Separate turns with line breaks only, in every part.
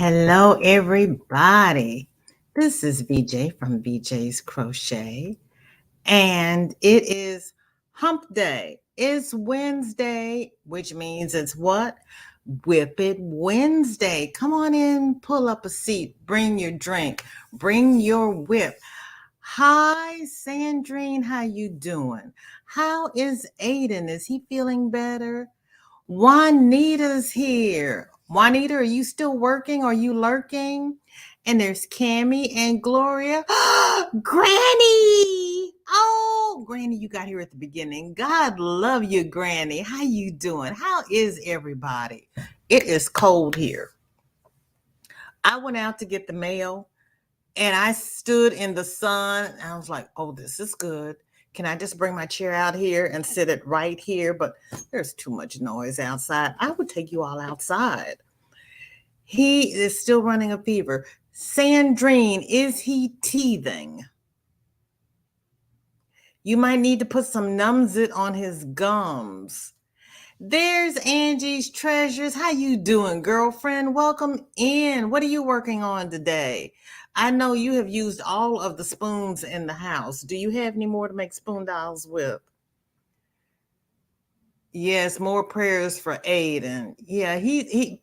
Hello, everybody. This is VJ from VJ's Crochet, and it is Hump Day. It's Wednesday, which means it's what? WIP It Wednesday. Come on in, pull up a seat, bring your drink, bring your whip. Hi, Sandrine, how you doing? How is Aiden? Is he feeling better? Juanita's here. Juanita, are you still working? Are you lurking? And there's Cammie and Gloria. Granny! Oh, Granny, you got here at the beginning. God love you, Granny. How you doing? How is everybody? It is cold here. I went out to get the mail and I stood in the sun. And I was like, oh, this is good. Can I just bring my chair out here and sit it right here? But there's too much noise outside. I would take you all outside. He is still running a fever. Sandrine, is he teething? You might need to put some Numzit on his gums. There's Angie's Treasures. How you doing, girlfriend? Welcome in. What are you working on today? I know you have used all of the spoons in the house. Do you have any more to make spoon dolls with? Yes, more prayers for Aiden. Yeah, he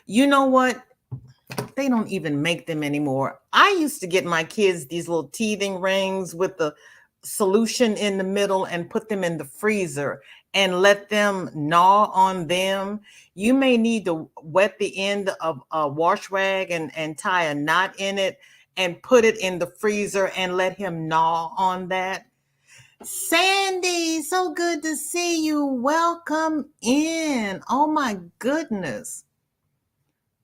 you know what? They don't even make them anymore. I used to get my kids these little teething rings with the solution in the middle and put them in the freezer and let them gnaw on them. You may need to wet the end of a wash rag and tie a knot in it and put it in the freezer and let him gnaw on that. Sandy, so good to see you. Welcome in. Oh my goodness.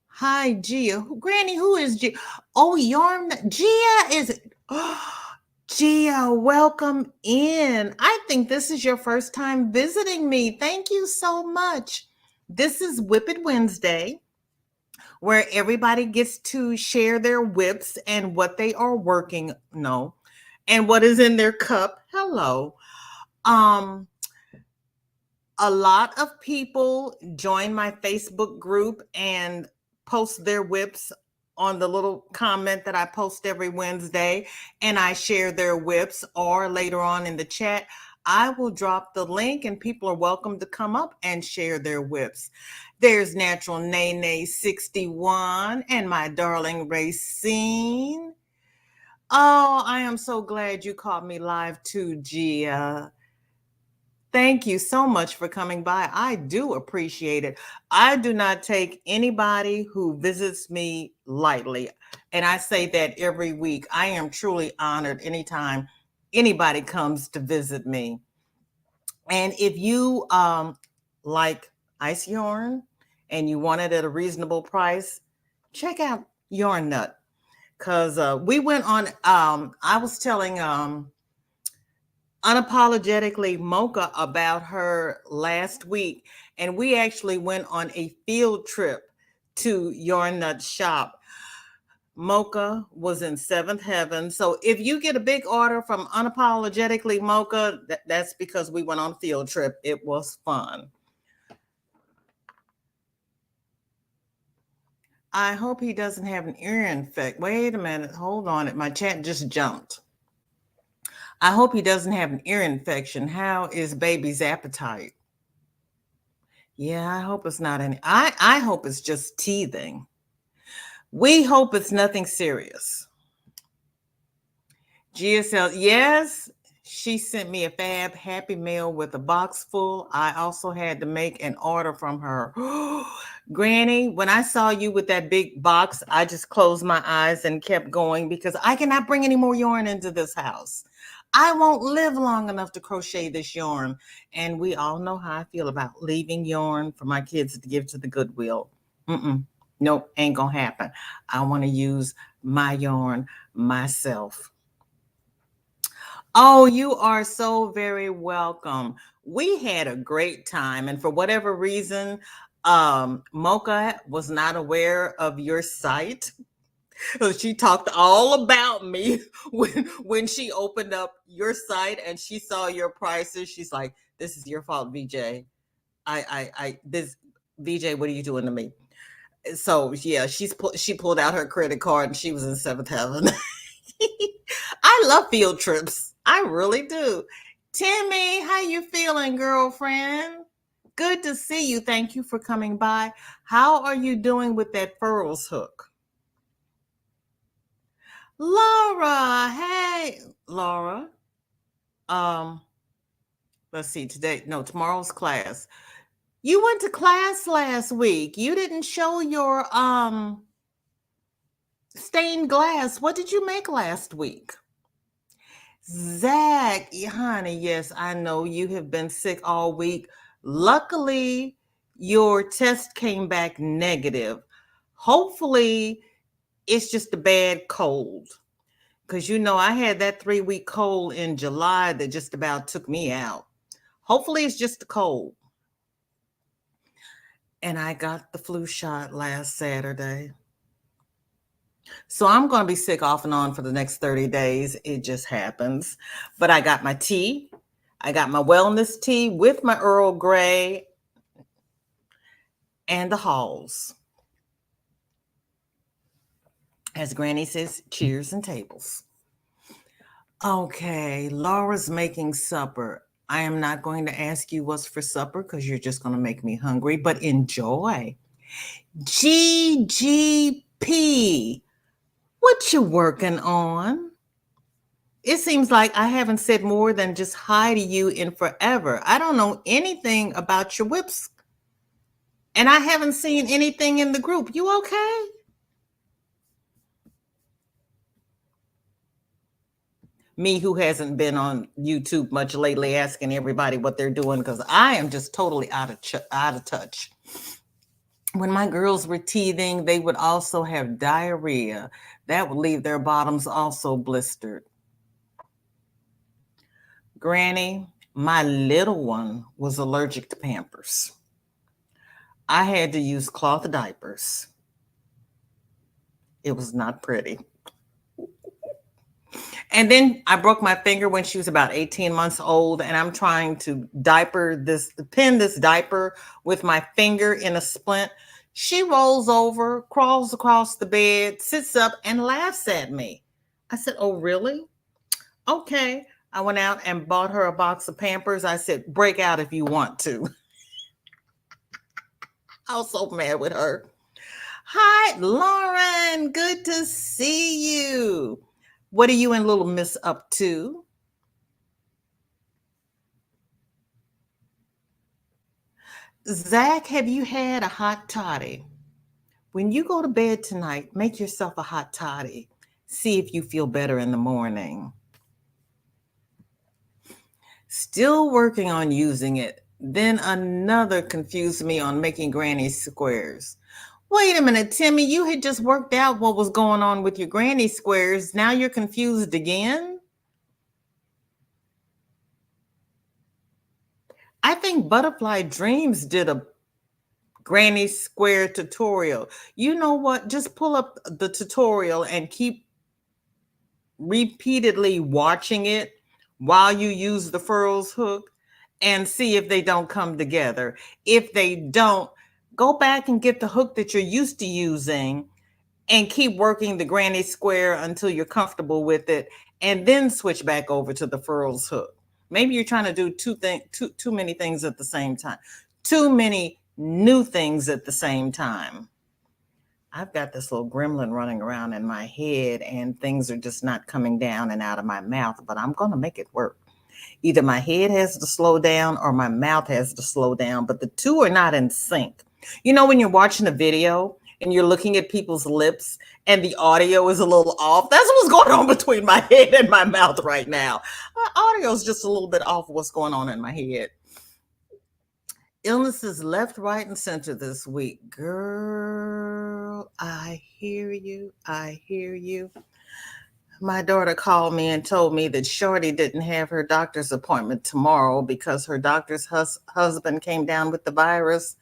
Hi, Gia. Granny, who is Gia? Oh, Yarn. Gia is. Gia, welcome in. I think this is your first time visiting me. Thank you so much. This is WIP It Wednesday, where everybody gets to share their whips and what they are working, and what is in their cup. Hello. A lot of people join my Facebook group and post their whips on the little comment that I post every Wednesday, and I share their whips, or later on in the chat, I will drop the link and people are welcome to come up and share their whips. There's Natural Nene 61 and my darling Racine. Oh, I am so glad you caught me live too, Gia. Thank you so much for coming by. I do appreciate it. I do not take anybody who visits me lightly. And I say that every week. I am truly honored anytime anybody comes to visit me. And if you like ice yarn and you want it at a reasonable price, check out Yarn Nut. Because we went on, I was telling Unapologetically Mocha about her last week, and we actually went on a field trip to Yarn Nut shop. Mocha was in seventh heaven. So if you get a big order from Unapologetically Mocha, that's because we went on a field trip. It was fun. I hope he doesn't have an ear infection. Wait a minute. Hold on. My chat just jumped. I hope he doesn't have an ear infection. How is baby's appetite? Yeah, I hope it's not any. I hope it's just teething. We hope it's nothing serious. GSL, yes, she sent me a fab happy mail with a box full. I also had to make an order from her. Granny, when I saw you with that big box, I just closed my eyes and kept going because I cannot bring any more yarn into this house. I won't live long enough to crochet this yarn. And we all know how I feel about leaving yarn for my kids to give to the Goodwill. Nope, ain't gonna happen. I want to use my yarn myself. Oh, you are so very welcome. We had a great time. And for whatever reason, Mocha was not aware of your site. So she talked all about me when she opened up your site and she saw your prices. She's like, "This is your fault, VJ. This VJ, what are you doing to me?" So yeah, she pulled out her credit card and she was in seventh heaven. I love field trips. I really do. Timmy, how you feeling, girlfriend? Good to see you. Thank you for coming by. How are you doing with that furls hook? Laura, hey, Laura. Um, let's see, tomorrow's class. You went to class last week. You didn't show your stained glass. What did you make last week? Zach, honey, yes, I know you have been sick all week. Luckily, your test came back negative. Hopefully, it's just a bad cold. Because I had that 3-week cold in July that just about took me out. Hopefully, it's just a cold. And I got the flu shot last Saturday. So I'm going to be sick off and on for the next 30 days. It just happens. But I got my tea. I got my wellness tea with my Earl Grey and the Halls. As Granny says, cheers and tables. Okay, Laura's making supper. I am not going to ask you what's for supper because you're just going to make me hungry, but enjoy. GGP, what you working on? It seems like I haven't said more than just hi to you in forever. I don't know anything about your whips. And I haven't seen anything in the group. You okay? Me, who hasn't been on YouTube much lately, asking everybody what they're doing because I am just totally out of touch. When my girls were teething, they would also have diarrhea. That would leave their bottoms also blistered. Granny, my little one was allergic to Pampers. I had to use cloth diapers. It was not pretty. And then I broke my finger when she was about 18 months old, and I'm trying to pin this diaper with my finger in a splint. She rolls over, crawls across the bed, sits up, and laughs at me. I said, "Oh, really? Okay." I went out and bought her a box of Pampers. I said, "Break out if you want to." I was so mad with her. Hi, Lauren. Good to see you. What are you and little Miss up to? Zach, have you had a hot toddy? When you go to bed tonight, make yourself a hot toddy. See if you feel better in the morning. Still working on using it. Then another confused me on making granny squares. Wait a minute, Timmy, you had just worked out what was going on with your granny squares. Now you're confused again? I think Butterfly Dreams did a granny square tutorial. You know what? Just pull up the tutorial and keep repeatedly watching it while you use the furls hook and see if they don't come together. If they don't, go back and get the hook that you're used to using and keep working the granny square until you're comfortable with it, and then switch back over to the furls hook. Maybe you're trying to do too many things at the same time. Too many new things at the same time. I've got this little gremlin running around in my head and things are just not coming down and out of my mouth, but I'm going to make it work. Either my head has to slow down or my mouth has to slow down, but the two are not in sync. You know, when you're watching a video and you're looking at people's lips and the audio is a little off, that's what's going on between my head and my mouth right now. My audio is just a little bit off what's going on in my head. Illnesses left, right, and center this week. Girl, I hear you. I hear you. My daughter called me and told me that Shorty didn't have her doctor's appointment tomorrow because her doctor's husband came down with the virus.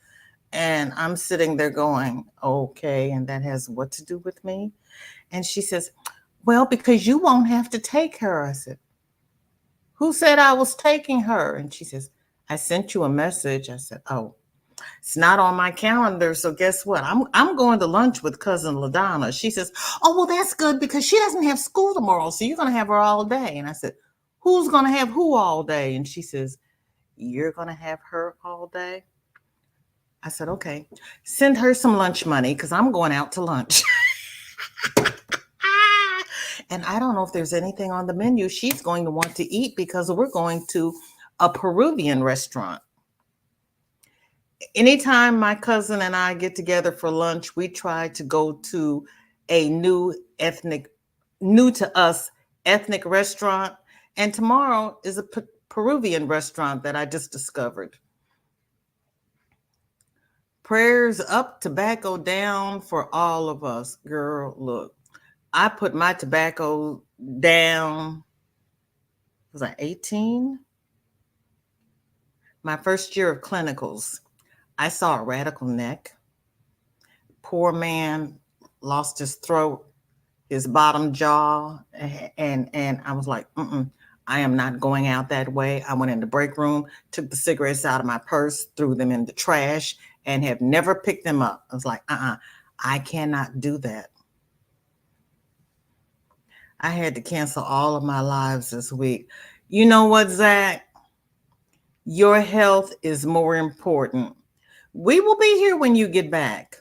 And I'm sitting there going, okay, and that has what to do with me? And she says, well, because you won't have to take her. I said, who said I was taking her? And she says, I sent you a message. I said, oh, It's not on my calendar. So guess what? I'm going to lunch with cousin LaDonna. She says, "Oh, well, that's good because she doesn't have school tomorrow. So you're gonna have her all day." And I said, "Who's gonna have who all day?" And she says, "You're gonna have her all day." I said, "Okay. Send her some lunch money because I'm going out to lunch." And I don't know if there's anything on the menu she's going to want to eat because we're going to a Peruvian restaurant. Anytime my cousin and I get together for lunch, we try to go to a new to us ethnic restaurant. And tomorrow is a Peruvian restaurant that I just discovered. Prayers up, tobacco down for all of us. Girl, look, I put my tobacco down. Was I 18? My first year of clinicals. I saw a radical neck. Poor man lost his throat, his bottom jaw, and I was like, I am not going out that way. I went in the break room, took the cigarettes out of my purse, threw them in the trash, and have never picked them up. I was like, I cannot do that. I had to cancel all of my lives this week. You know what, Zach? Your health is more important. We will be here when you get back.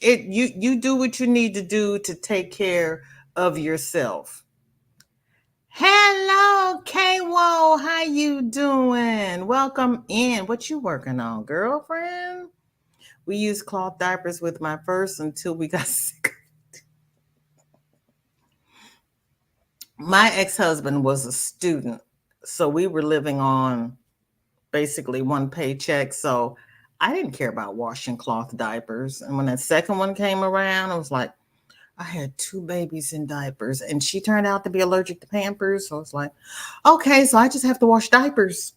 You do what you need to do to take care of yourself. Hello, K-Wo. How you doing? Welcome in. What you working on, girlfriend? We used cloth diapers with my first until we got sick. My ex-husband was a student, so we were living on basically one paycheck. So I didn't care about washing cloth diapers. And when that second one came around, I was like, I had 2 babies in diapers, and she turned out to be allergic to Pampers. So I was like, okay, so I just have to wash diapers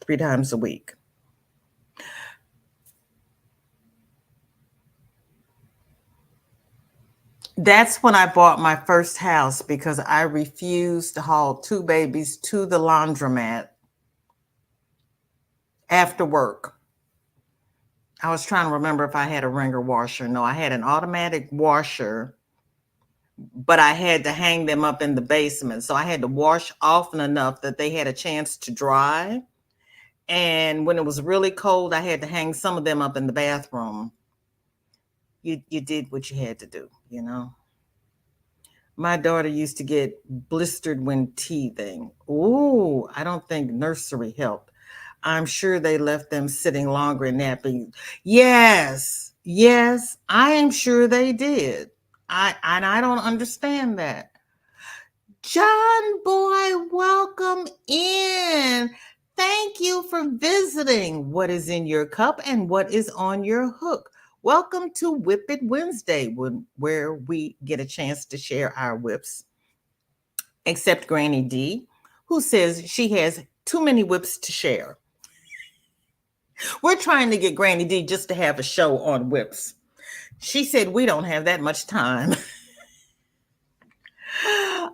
3 times a week. That's when I bought my first house because I refused to haul 2 babies to the laundromat after work. I was trying to remember if I had a wringer washer. No, I had an automatic washer, but I had to hang them up in the basement. So I had to wash often enough that they had a chance to dry. And when it was really cold, I had to hang some of them up in the bathroom. You did what you had to do, you know. My daughter used to get blistered when teething. Ooh, I don't think nursery helped. I'm sure they left them sitting longer and napping. Yes, yes, I am sure they did. I don't understand that. John Boy, welcome in. Thank you for visiting. What is in your cup and what is on your hook? Welcome to WIP It Wednesday, where we get a chance to share our whips, except Granny D, who says she has too many whips to share. We're trying to get Granny D just to have a show on whips. She said we don't have that much time.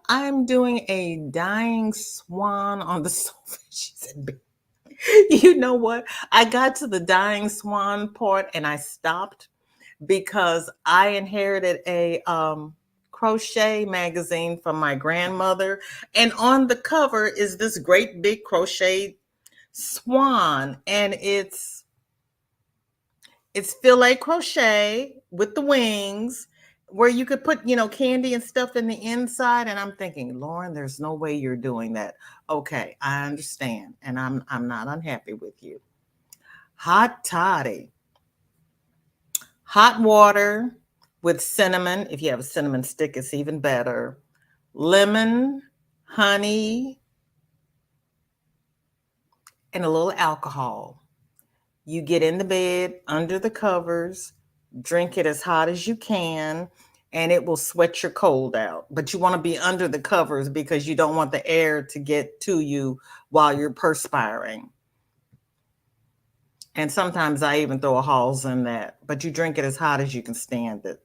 I'm doing a dying swan on the sofa. She said, you know what? I got to the dying swan part and I stopped because I inherited a crochet magazine from my grandmother. And on the cover is this great big crochet swan. And it's filet crochet with the wings where you could put, candy and stuff in the inside. And I'm thinking, Lauren, there's no way you're doing that. Okay, I understand. And I'm not unhappy with you. Hot toddy. Hot water with cinnamon. If you have a cinnamon stick, it's even better. Lemon, honey, and a little alcohol. You get in the bed under the covers, drink it as hot as you can, and it will sweat your cold out. But you want to be under the covers because you don't want the air to get to you while you're perspiring. And sometimes I even throw a Halls in that, but you drink it as hot as you can stand it.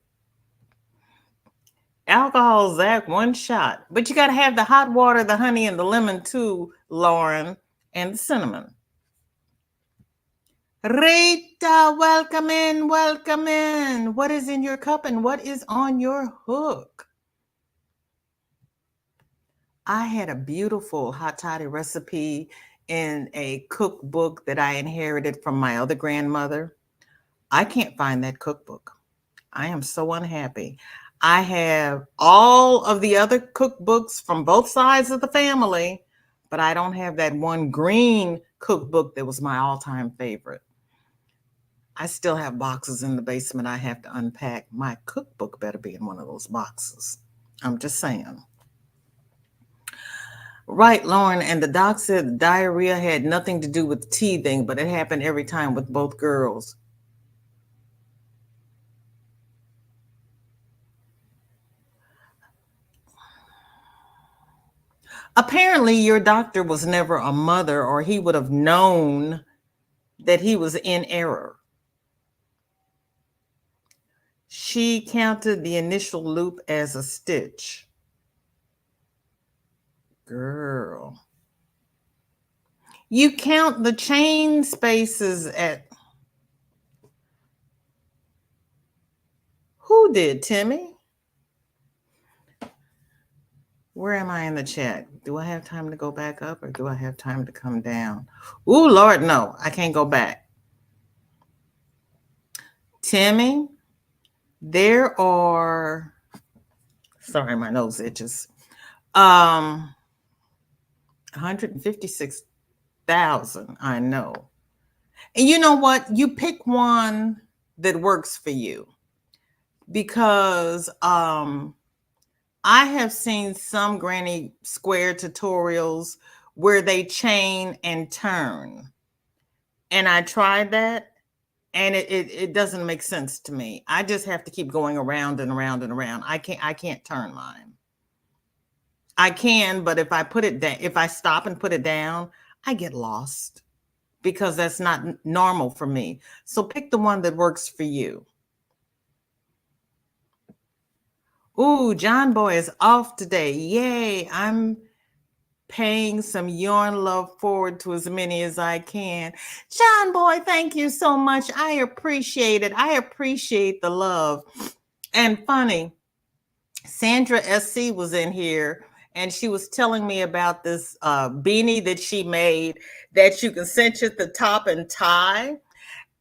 Alcohol, Zach, 1 shot. But you got to have the hot water, the honey, and the lemon too, Lauren, and the cinnamon. Rita, welcome in, welcome in. What is in your cup and what is on your hook? I had a beautiful hot toddy recipe in a cookbook that I inherited from my other grandmother. I can't find that cookbook. I am so unhappy. I have all of the other cookbooks from both sides of the family, but I don't have that one green cookbook that was my all-time favorite. I still have boxes in the basement I have to unpack. My cookbook better be in one of those boxes. I'm just saying. Right, Lauren. And the doc said the diarrhea had nothing to do with teething, but it happened every time with both girls. Apparently, your doctor was never a mother, or he would have known that he was in error. She counted the initial loop as a stitch. Girl. You count the chain spaces at... Who did, Timmy? Where am I in the chat? Do I have time to go back up or do I have time to come down? Ooh, Lord, no, I can't go back. Timmy, there are... Sorry, my nose itches. 156,000, I know. And you know what? You pick one that works for you, because I have seen some granny square tutorials where they chain and turn. And I tried that and it doesn't make sense to me. I just have to keep going around and around and around. I can't turn mine. I can, but if I put it down, if I stop and put it down, I get lost because that's not normal for me. So pick the one that works for you. Ooh, John Boy is off today. Yay. I'm paying some yarn love forward to as many as I can. John Boy, thank you so much. I appreciate it. I appreciate the love. And funny, Sandra SC was in here and she was telling me about this beanie that she made that you can cinch at the top and tie.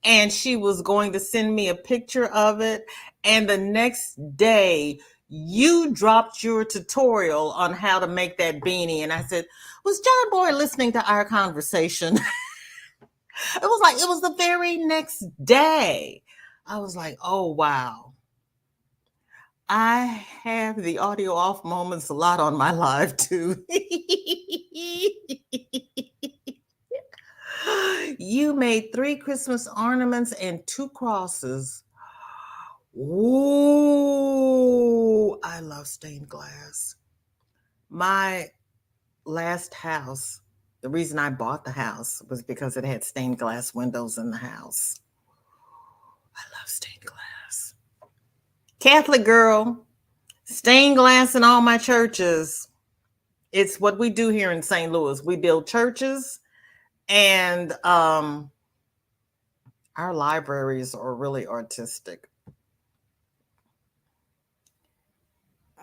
And she was going to send me a picture of it. And the next day, you dropped your tutorial on how to make that beanie. And I said, was John Boy listening to our conversation? It was the very next day. I was like, oh, wow. I have the audio off moments a lot on my live too. You made 3 Christmas ornaments and 2 crosses. Ooh, I love stained glass. My last house, the reason I bought the house was because it had stained glass windows in the house. I love stained glass. Catholic girl, stained glass in all my churches. It's what we do here in St. Louis. We build churches, and our libraries are really artistic.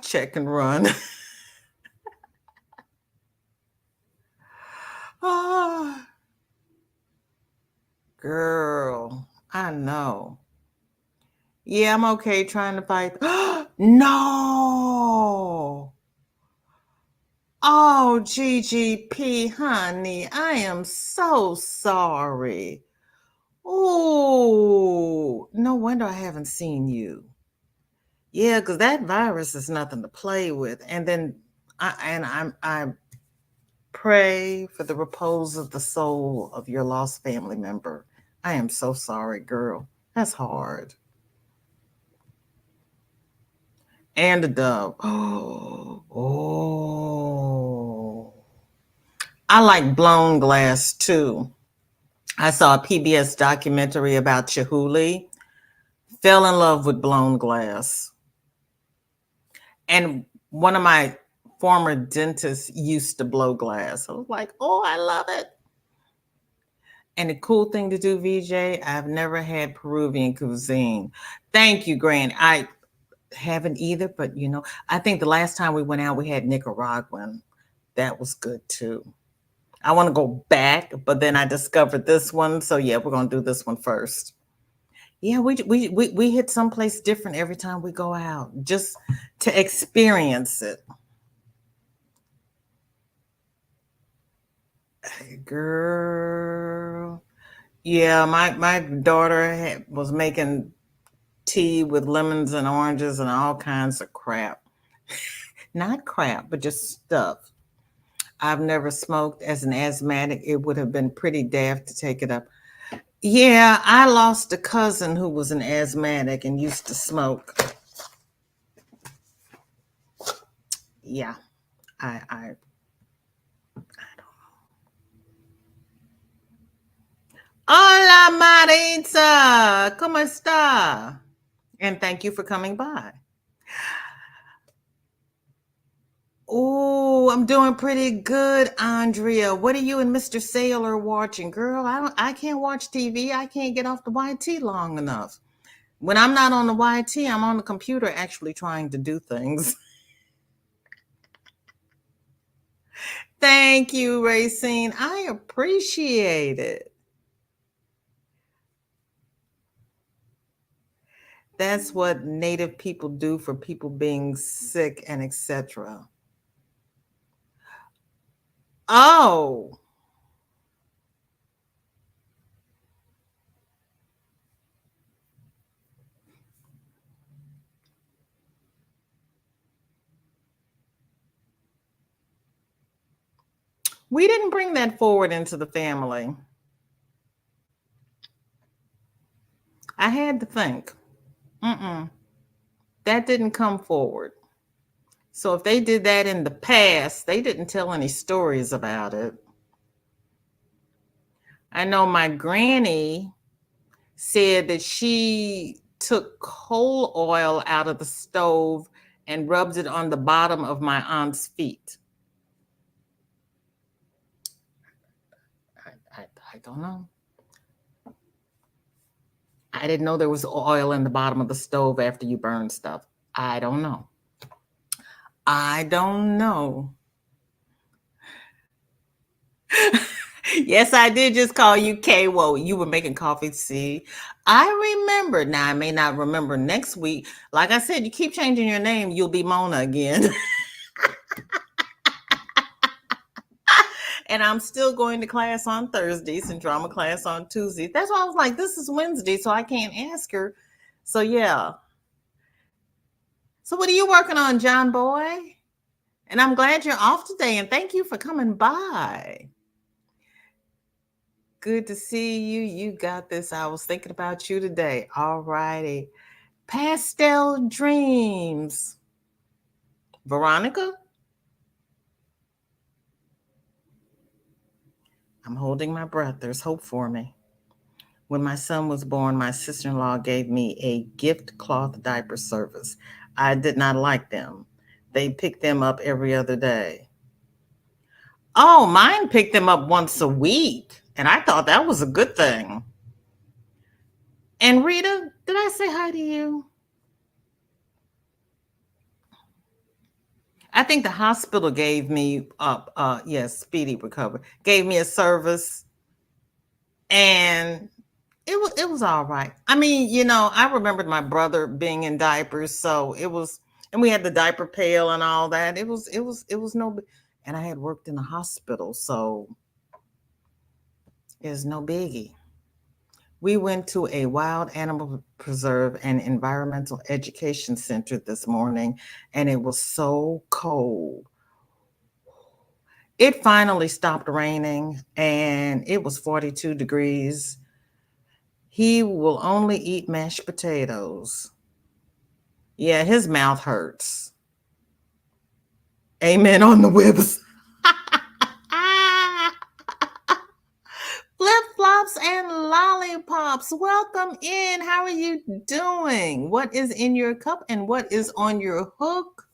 Check and run. Ah, girl, I know. Yeah, I'm okay trying to fight. No. Oh, GGP, honey, I am so sorry. Oh, no wonder I haven't seen you. Yeah, because that virus is nothing to play with. And then I pray for the repose of the soul of your lost family member. I am so sorry, girl. That's hard. And a dove. Oh. I like blown glass too. I saw a PBS documentary about Chihuly. Fell in love with blown glass. And one of my former dentists used to blow glass. I was like, oh, I love it. And the cool thing to do, VJ, I've never had Peruvian cuisine. Thank you, Gran. I haven't either, but I think the last time we went out, we had Nicaraguan. That was good too. I want to go back, but then I discovered this one. So yeah, we're gonna do this one first. Yeah, we hit someplace different every time we go out, just to experience it. Girl. Yeah, my daughter was making tea with lemons and oranges and all kinds of crap. Not crap, but just stuff. I've never smoked. As an asthmatic, it would have been pretty daft to take it up. Yeah, I lost a cousin who was an asthmatic and used to smoke. Yeah, I Hola, Maritza. ¿Cómo está? And thank you for coming by. Oh, I'm doing pretty good, Andrea. What are you and Mr. Sailor watching? Girl, I can't watch TV. I can't get off the YT long enough. When I'm not on the YT, I'm on the computer actually trying to do things. Thank you, Racine. I appreciate it. That's what Native people do for people being sick and etc. Oh, we didn't bring that forward into the family. I had to think. That didn't come forward. So if they did that in the past, they didn't tell any stories about it. I know my granny said that she took coal oil out of the stove and rubbed it on the bottom of my aunt's feet. I don't know. I didn't know there was oil in the bottom of the stove after you burn stuff. I don't know. I don't know. Yes, I did just call you K-Wo. You were making coffee. See, I remember. Now, I may not remember next week. Like I said, you keep changing your name, you'll be Mona again. And I'm still going to class on Thursdays and drama class on Tuesdays. That's why I was like, this is Wednesday, so I can't ask her. So, yeah. So, what are you working on, John Boy? And I'm glad you're off today. And thank you for coming by. Good to see you. You got this. I was thinking about you today. All righty. Pastel Dreams. Veronica? I'm holding my breath. There's hope for me. When my son was born, my sister-in-law gave me a gift cloth diaper service. I did not like them. They picked them up every other day. Oh, mine picked them up once a week. And I thought that was a good thing. And Rita, did I say hi to you? I think the hospital gave me yes, speedy recovery. Gave me a service, and it was all right. I mean, I remembered my brother being in diapers, so it was, and we had the diaper pail and all that. It was no, and I had worked in a hospital, so it's no biggie. We went to a wild animal preserve and environmental education center this morning, and it was so cold. It finally stopped raining, and it was 42 degrees. He will only eat mashed potatoes. Yeah, his mouth hurts. Amen on the whips. Flip-flops and lollipops. Welcome in. How are you doing? What is in your cup and what is on your hook?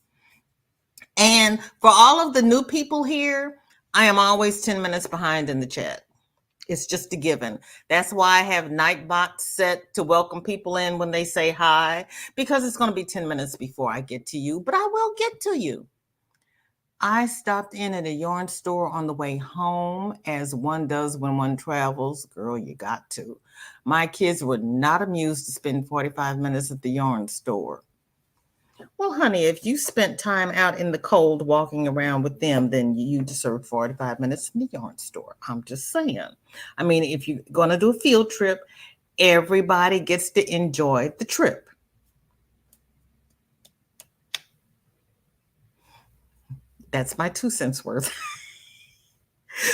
And for all of the new people here, I am always 10 minutes behind in the chat. It's just a given. That's why I have Nightbot set to welcome people in when they say hi, because it's going to be 10 minutes before I get to you, but I will get to you. I stopped in at a yarn store on the way home, as one does when one travels. Girl, you got to. My kids were not amused to spend 45 minutes at the yarn store. Well, honey, if you spent time out in the cold walking around with them, then you deserve 45 minutes in the yarn store. I'm just saying. I mean, if you're going to do a field trip, everybody gets to enjoy the trip. That's my 2 cents worth.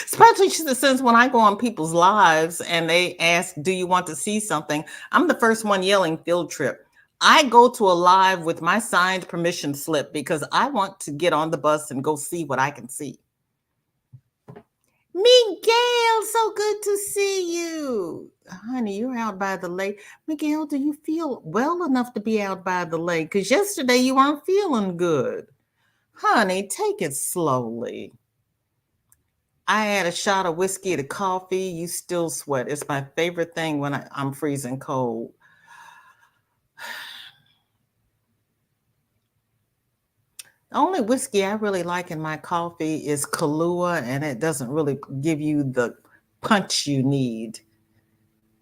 Especially since when I go on people's lives and they ask, do you want to see something? I'm the first one yelling field trip. I go to a live with my signed permission slip because I want to get on the bus and go see what I can see. Miguel, so good to see you. Honey, you're out by the lake. Miguel, do you feel well enough to be out by the lake? Because yesterday you weren't feeling good. Honey, take it slowly. I add a shot of whiskey to coffee. You still sweat. It's my favorite thing when I'm freezing cold. The only whiskey I really like in my coffee is Kahlua, and it doesn't really give you the punch you need.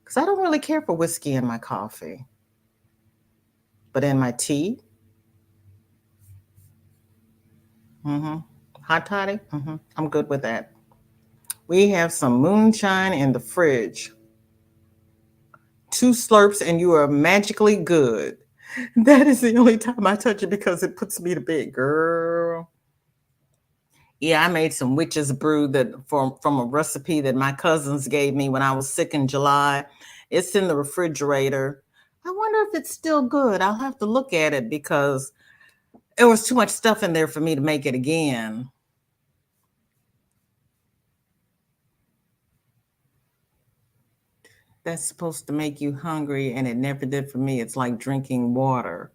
Because I don't really care for whiskey in my coffee. But in my tea, hot toddy, I'm good with that. We have some moonshine in the fridge. 2 slurps and you are magically good. That is the only time I touch it because it puts me to bed, girl. Yeah, I made some witch's brew from a recipe that my cousins gave me when I was sick in July. It's in the refrigerator. I wonder if it's still good. I'll have to look at it because there was too much stuff in there for me to make it again. That's supposed to make you hungry, and it never did for me. It's like drinking water.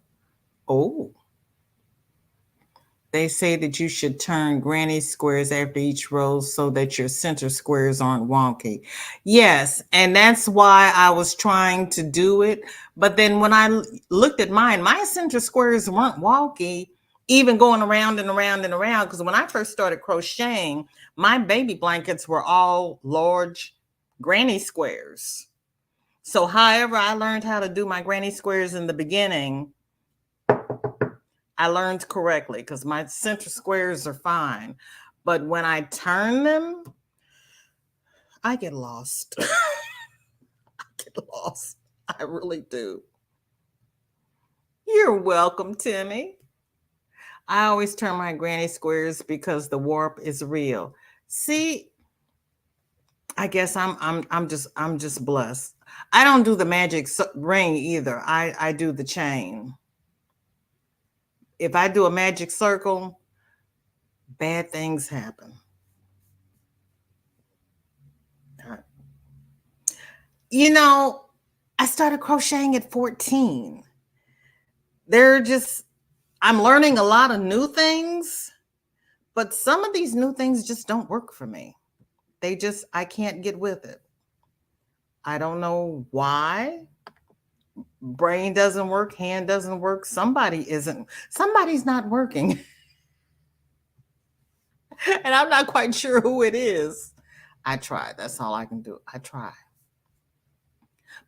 Oh. They say that you should turn granny squares after each row so that your center squares aren't wonky. Yes, and that's why I was trying to do it. But then when I looked at mine, my center squares weren't wonky, even going around and around and around. Because when I first started crocheting, my baby blankets were all large granny squares. So however I learned how to do my granny squares in the beginning, I learned correctly because my center squares are fine. But when I turn them, I get lost. I get lost. I really do. You're welcome, Timmy. I always turn my granny squares because the warp is real. See, I guess I'm just blessed. I don't do the magic ring either. I do the chain. If I do a magic circle, bad things happen. You know, I started crocheting at 14. I'm learning a lot of new things, but some of these new things just don't work for me. I can't get with it. I don't know why. Brain doesn't work, hand doesn't work, somebody's not working. And I'm not quite sure who it is. I try. That's all I can do. I try.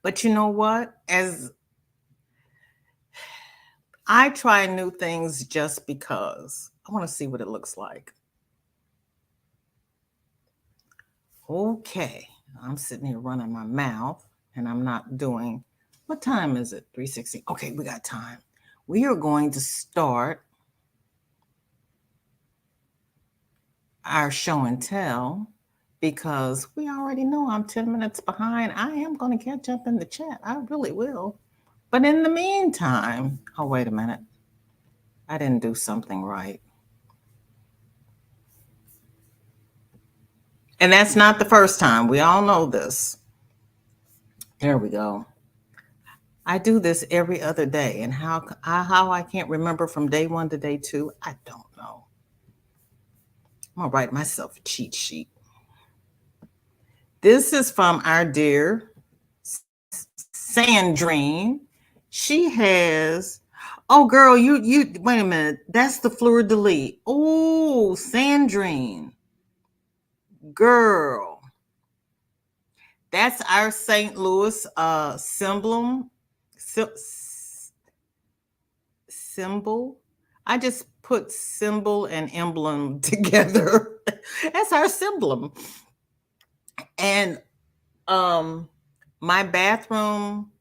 But you know what? As I try new things just because I want to see what it looks like. Okay. I'm sitting here running my mouth and I'm not doing, what time is it? 3:16. Okay, we got time. We are going to start our show and tell because we already know I'm 10 minutes behind. I am going to catch up in the chat. I really will. But in the meantime, oh, wait a minute. I didn't do something right. And that's not the first time. We all know this. There we go. I do this every other day. And how I can't remember from day 1 to day 2, I don't know. I'm going to write myself a cheat sheet. This is from our dear Sandrine. She has, oh girl, you wait a minute. That's the fleur de lis. Oh, Sandrine. Girl. That's our St. Louis symbol. I just put symbol and emblem together. That's our symbol. And my bathroom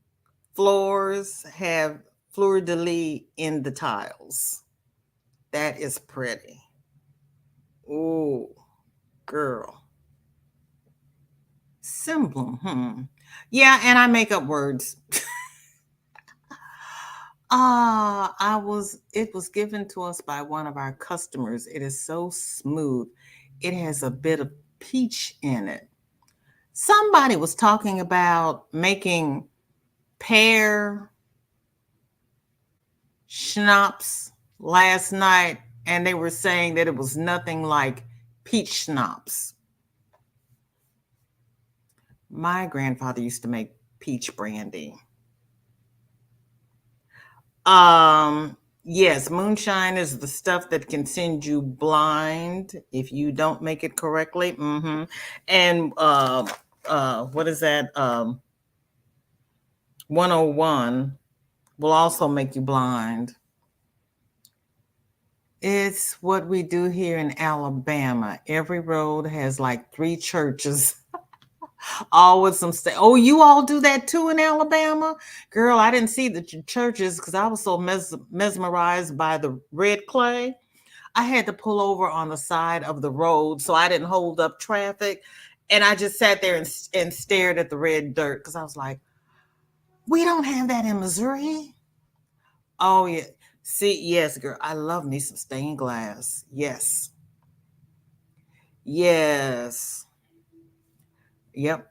floors have fleur de lis in the tiles. That is pretty. Oh, girl. Symbol. Yeah, and I make up words. It was given to us by one of our customers. It is so smooth. It has a bit of peach in it. Somebody was talking about making pear schnapps last night, and they were saying that it was nothing like peach schnapps. My grandfather used to make peach brandy. Yes, moonshine is the stuff that can send you blind if you don't make it correctly. And what is that? 101 will also make you blind. It's what we do here in Alabama. Every road has like 3 churches. All with some oh, you all do that too in Alabama? Girl, I didn't see the churches because I was so mesmerized by the red clay. I had to pull over on the side of the road so I didn't hold up traffic. And I just sat there and stared at the red dirt because I was like, we don't have that in Missouri. Oh, yeah. See, yes, girl, I love me some stained glass. Yes. Yes. Yep.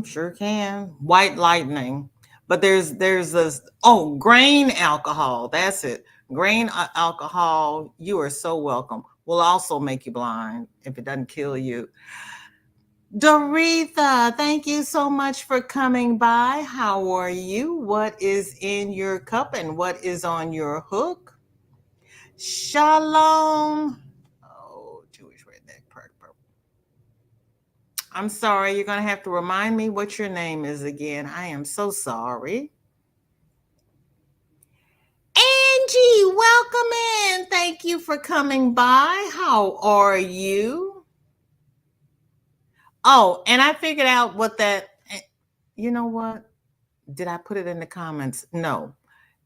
Sure can. White lightning. But there's this, oh, grain alcohol. That's it. Grain alcohol. You are so welcome. Will also make you blind if it doesn't kill you. Doretha, thank you so much for coming by. How are you? What is in your cup and what is on your hook? Shalom. Oh, Jewish redneck purple. I'm sorry. You're going to have to remind me what your name is again. I am so sorry. Angie, welcome in. Thank you for coming by. How are you? Oh, and I figured out what that, you know what? Did I put it in the comments? No.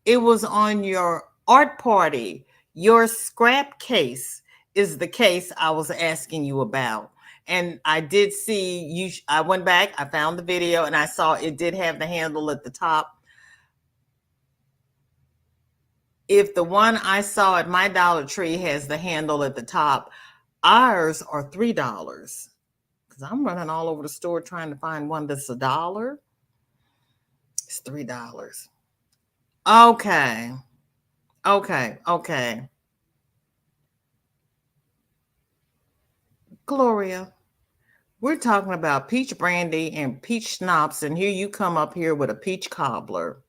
It was on your art party. Your scrap case is the case I was asking you about. And I did see you. I went back, I found the video, and I saw it did have the handle at the top. If the one I saw at my Dollar Tree has the handle at the top, ours are $3. Because I'm running all over the store trying to find one that's $1. It's $3. Okay. Gloria, we're talking about peach brandy and peach schnapps, and here you come up here with a peach cobbler.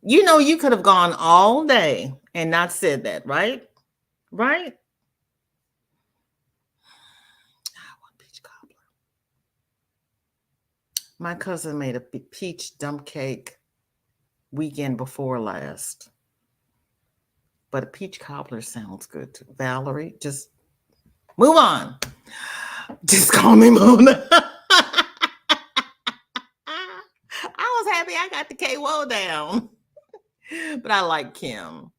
You know, you could have gone all day and not said that, right? Right? I want peach cobbler. My cousin made a peach dump cake weekend before last. But a peach cobbler sounds good too. Valerie, just move on. Just call me Mona. I was happy I got the KO down. But I like Kim.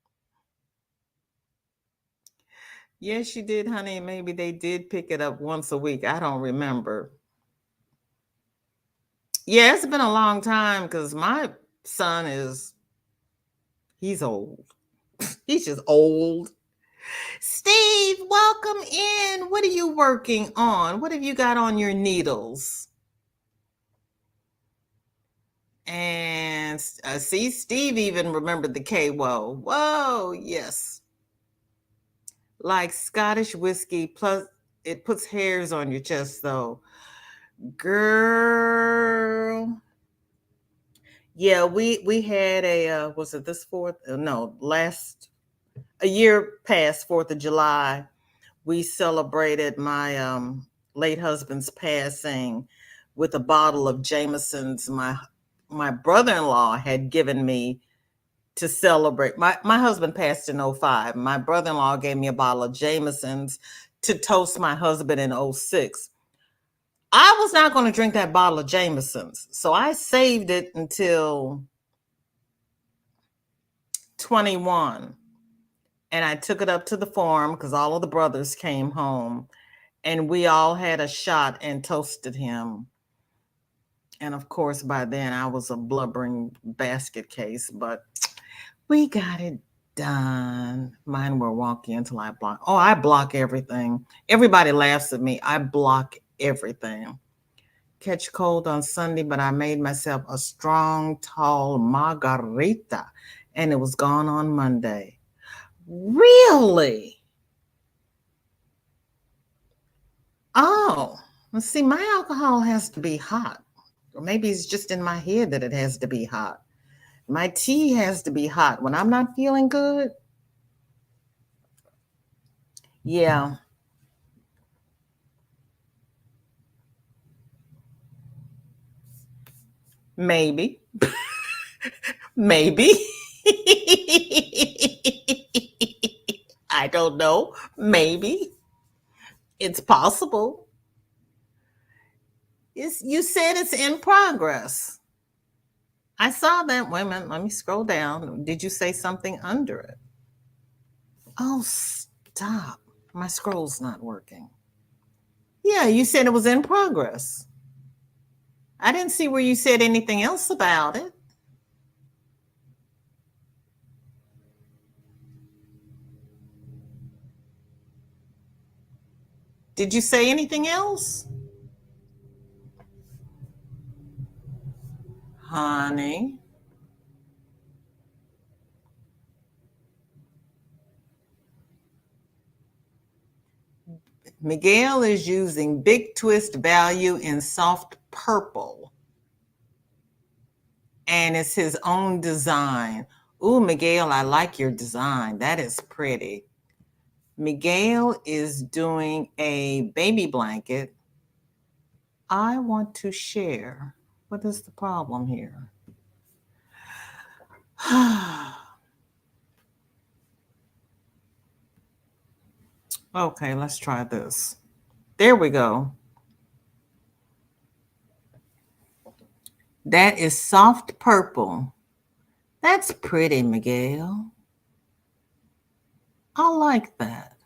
Yes, you did, honey. Maybe they did pick it up once a week. I don't remember. Yeah, it's been a long time because my son he's old. He's just old. Steve, welcome in. What are you working on? What have you got on your needles? And see, Steve even remembered the KO. Whoa, yes. like Scottish whiskey, plus it puts hairs on your chest though. Girl. Yeah, we had a was it this fourth? No, last a year past 4th of July, we celebrated my late husband's passing with a bottle of Jameson's. My brother-in-law had given me to celebrate. My husband passed in '05. My brother-in-law gave me a bottle of Jameson's to toast my husband in '06. I was not going to drink that bottle of Jameson's, so I saved it until 21. And I took it up to the farm because all of the brothers came home and we all had a shot and toasted him. And of course, by then I was a blubbering basket case, but we got it done. Mine were wonky until I block. Oh, I block everything. Everybody laughs at me. I block everything. Catch cold on Sunday, but I made myself a strong, tall margarita, and it was gone on Monday. Really? Oh, let's see. My alcohol has to be hot. Or maybe it's just in my head that it has to be hot. My tea has to be hot when I'm not feeling good. Yeah. Maybe. Maybe. I don't know. Maybe. It's possible. You said it's in progress. I saw that. Wait a minute. Let me scroll down. Did you say something under it? Oh, stop. My scroll's not working. Yeah, you said it was in progress. I didn't see where you said anything else about it. Did you say anything else? Honey. Miguel is using Big Twist Value in soft purple. And it's his own design. Ooh, Miguel, I like your design. That is pretty. Miguel is doing a baby blanket. I want to share. What is the problem here? Okay, let's try this. There we go. That is soft purple. That's pretty, Miguel. I like that.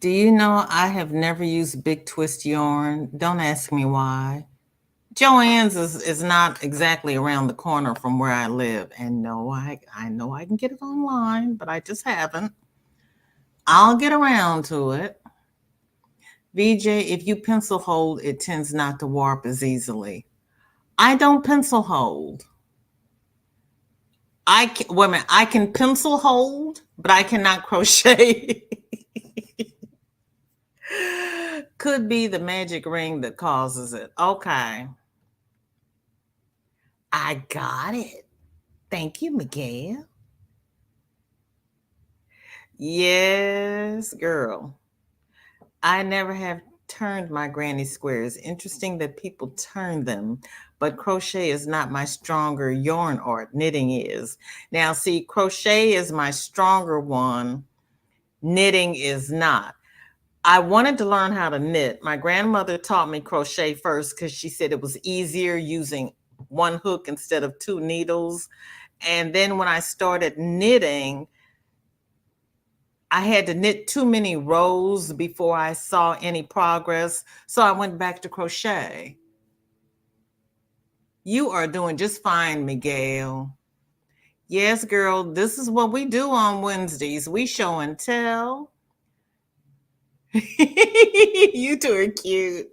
Do you know I have never used Big Twist yarn? Don't ask me why. Joann's is not exactly around the corner from where I live. And no, I know I can get it online, but I just haven't. I'll get around to it. VJ, if you pencil hold, it tends not to warp as easily. I don't pencil hold. Wait a minute, I can pencil hold, but I cannot crochet. Could be the magic ring that causes it. Okay. I got it. Thank you, Miguel. Yes, girl. I never have turned my granny squares. Interesting that people turn them, but crochet is not my stronger yarn art. Knitting is. Now, see, crochet is my stronger one. Knitting is not. I wanted to learn how to knit. My grandmother taught me crochet first because she said it was easier using one hook instead of two needles. And then when I started knitting, I had to knit too many rows before I saw any progress. So I went back to crochet. You are doing just fine, Miguel. Yes, girl, this is what we do on Wednesdays. We show and tell. You two are cute.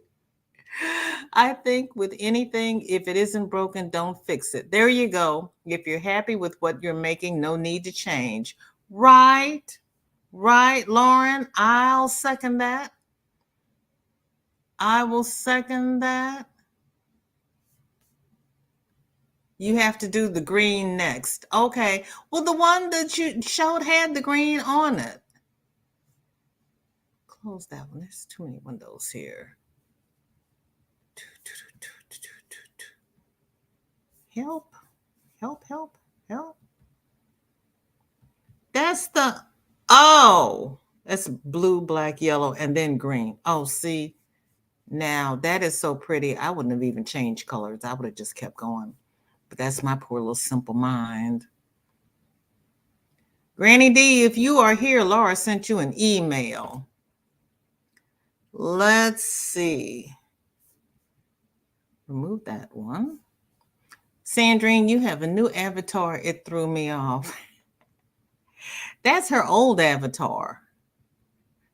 I think with anything, if it isn't broken, don't fix it. There you go. If you're happy with what you're making, no need to change. Right? Right, Lauren? I'll second that. I will second that. You have to do the green next. Okay. Well, the one that you showed had the green on it. Close that one. There's too many windows here. Help. Help, help, help. That's the, oh, that's blue, black, yellow, and then green. Oh, see, now that is so pretty. I wouldn't have even changed colors. I would have just kept going. But that's my poor little simple mind. Granny D, if you are here, Laura sent you an email. Let's see. Remove that one. Sandrine, you have a new avatar. It threw me off. That's her old avatar.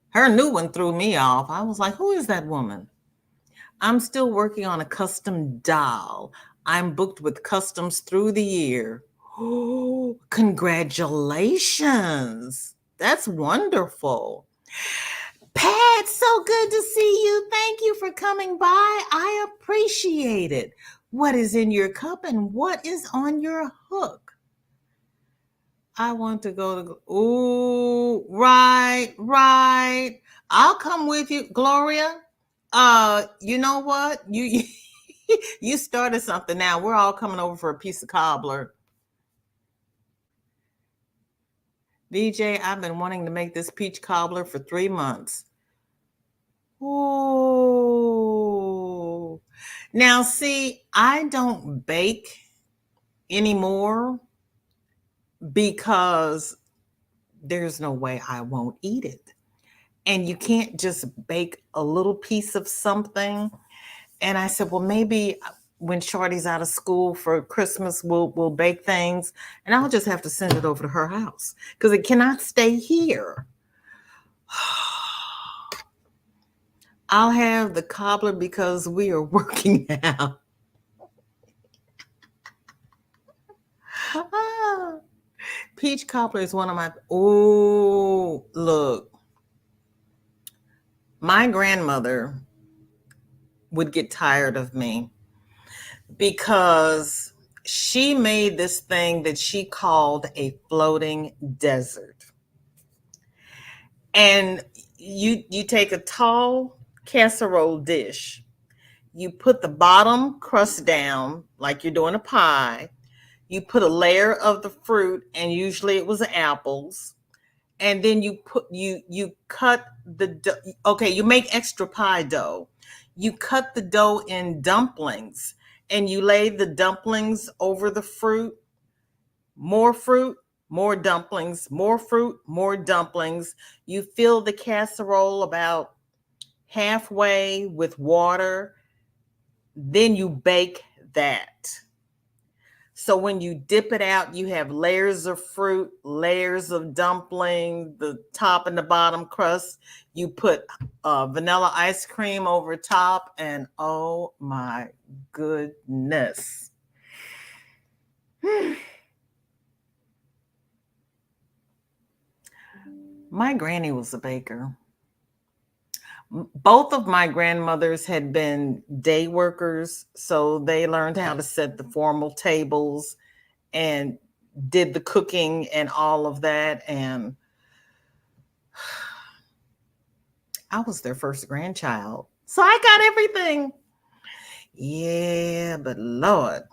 Her new one threw me off. I was like, who is that woman? I'm still working on a custom doll. I'm booked with customs through the year. Oh, congratulations. That's wonderful. Pat, so good to see you. Thank you for coming by. I appreciate it. What is in your cup and what is on your hook? I want to go to, ooh, right. I'll come with you, Gloria. You know what? You you started something now. We're all coming over for a piece of cobbler. VJ, I've been wanting to make this peach cobbler for 3 months. Ooh. Now, see, I don't bake anymore because there's no way I won't eat it. And you can't just bake a little piece of something. And I said, well, maybe when Shorty's out of school for Christmas, we'll bake things, and I'll just have to send it over to her house because it cannot stay here. I'll have the cobbler because we are working out. Peach cobbler is one of my, oh, look. My grandmother would get tired of me because she made this thing that she called a floating desert. And you take a tall casserole dish, you put the bottom crust down like you're doing a pie, you put a layer of the fruit, and usually it was apples, and then you cut the dough. Okay, you make extra pie dough. You cut the dough in dumplings, and you lay the dumplings over the fruit, more dumplings, more fruit, more dumplings. You fill the casserole about halfway with water. Then you bake that. So when you dip it out, you have layers of fruit, layers of dumpling, the top and the bottom crust. You put vanilla ice cream over top, and oh my goodness. My granny was a baker. Both of my grandmothers had been day workers, so they learned how to set the formal tables and did the cooking and all of that. And I was their first grandchild, so I got everything. Yeah, but Lord.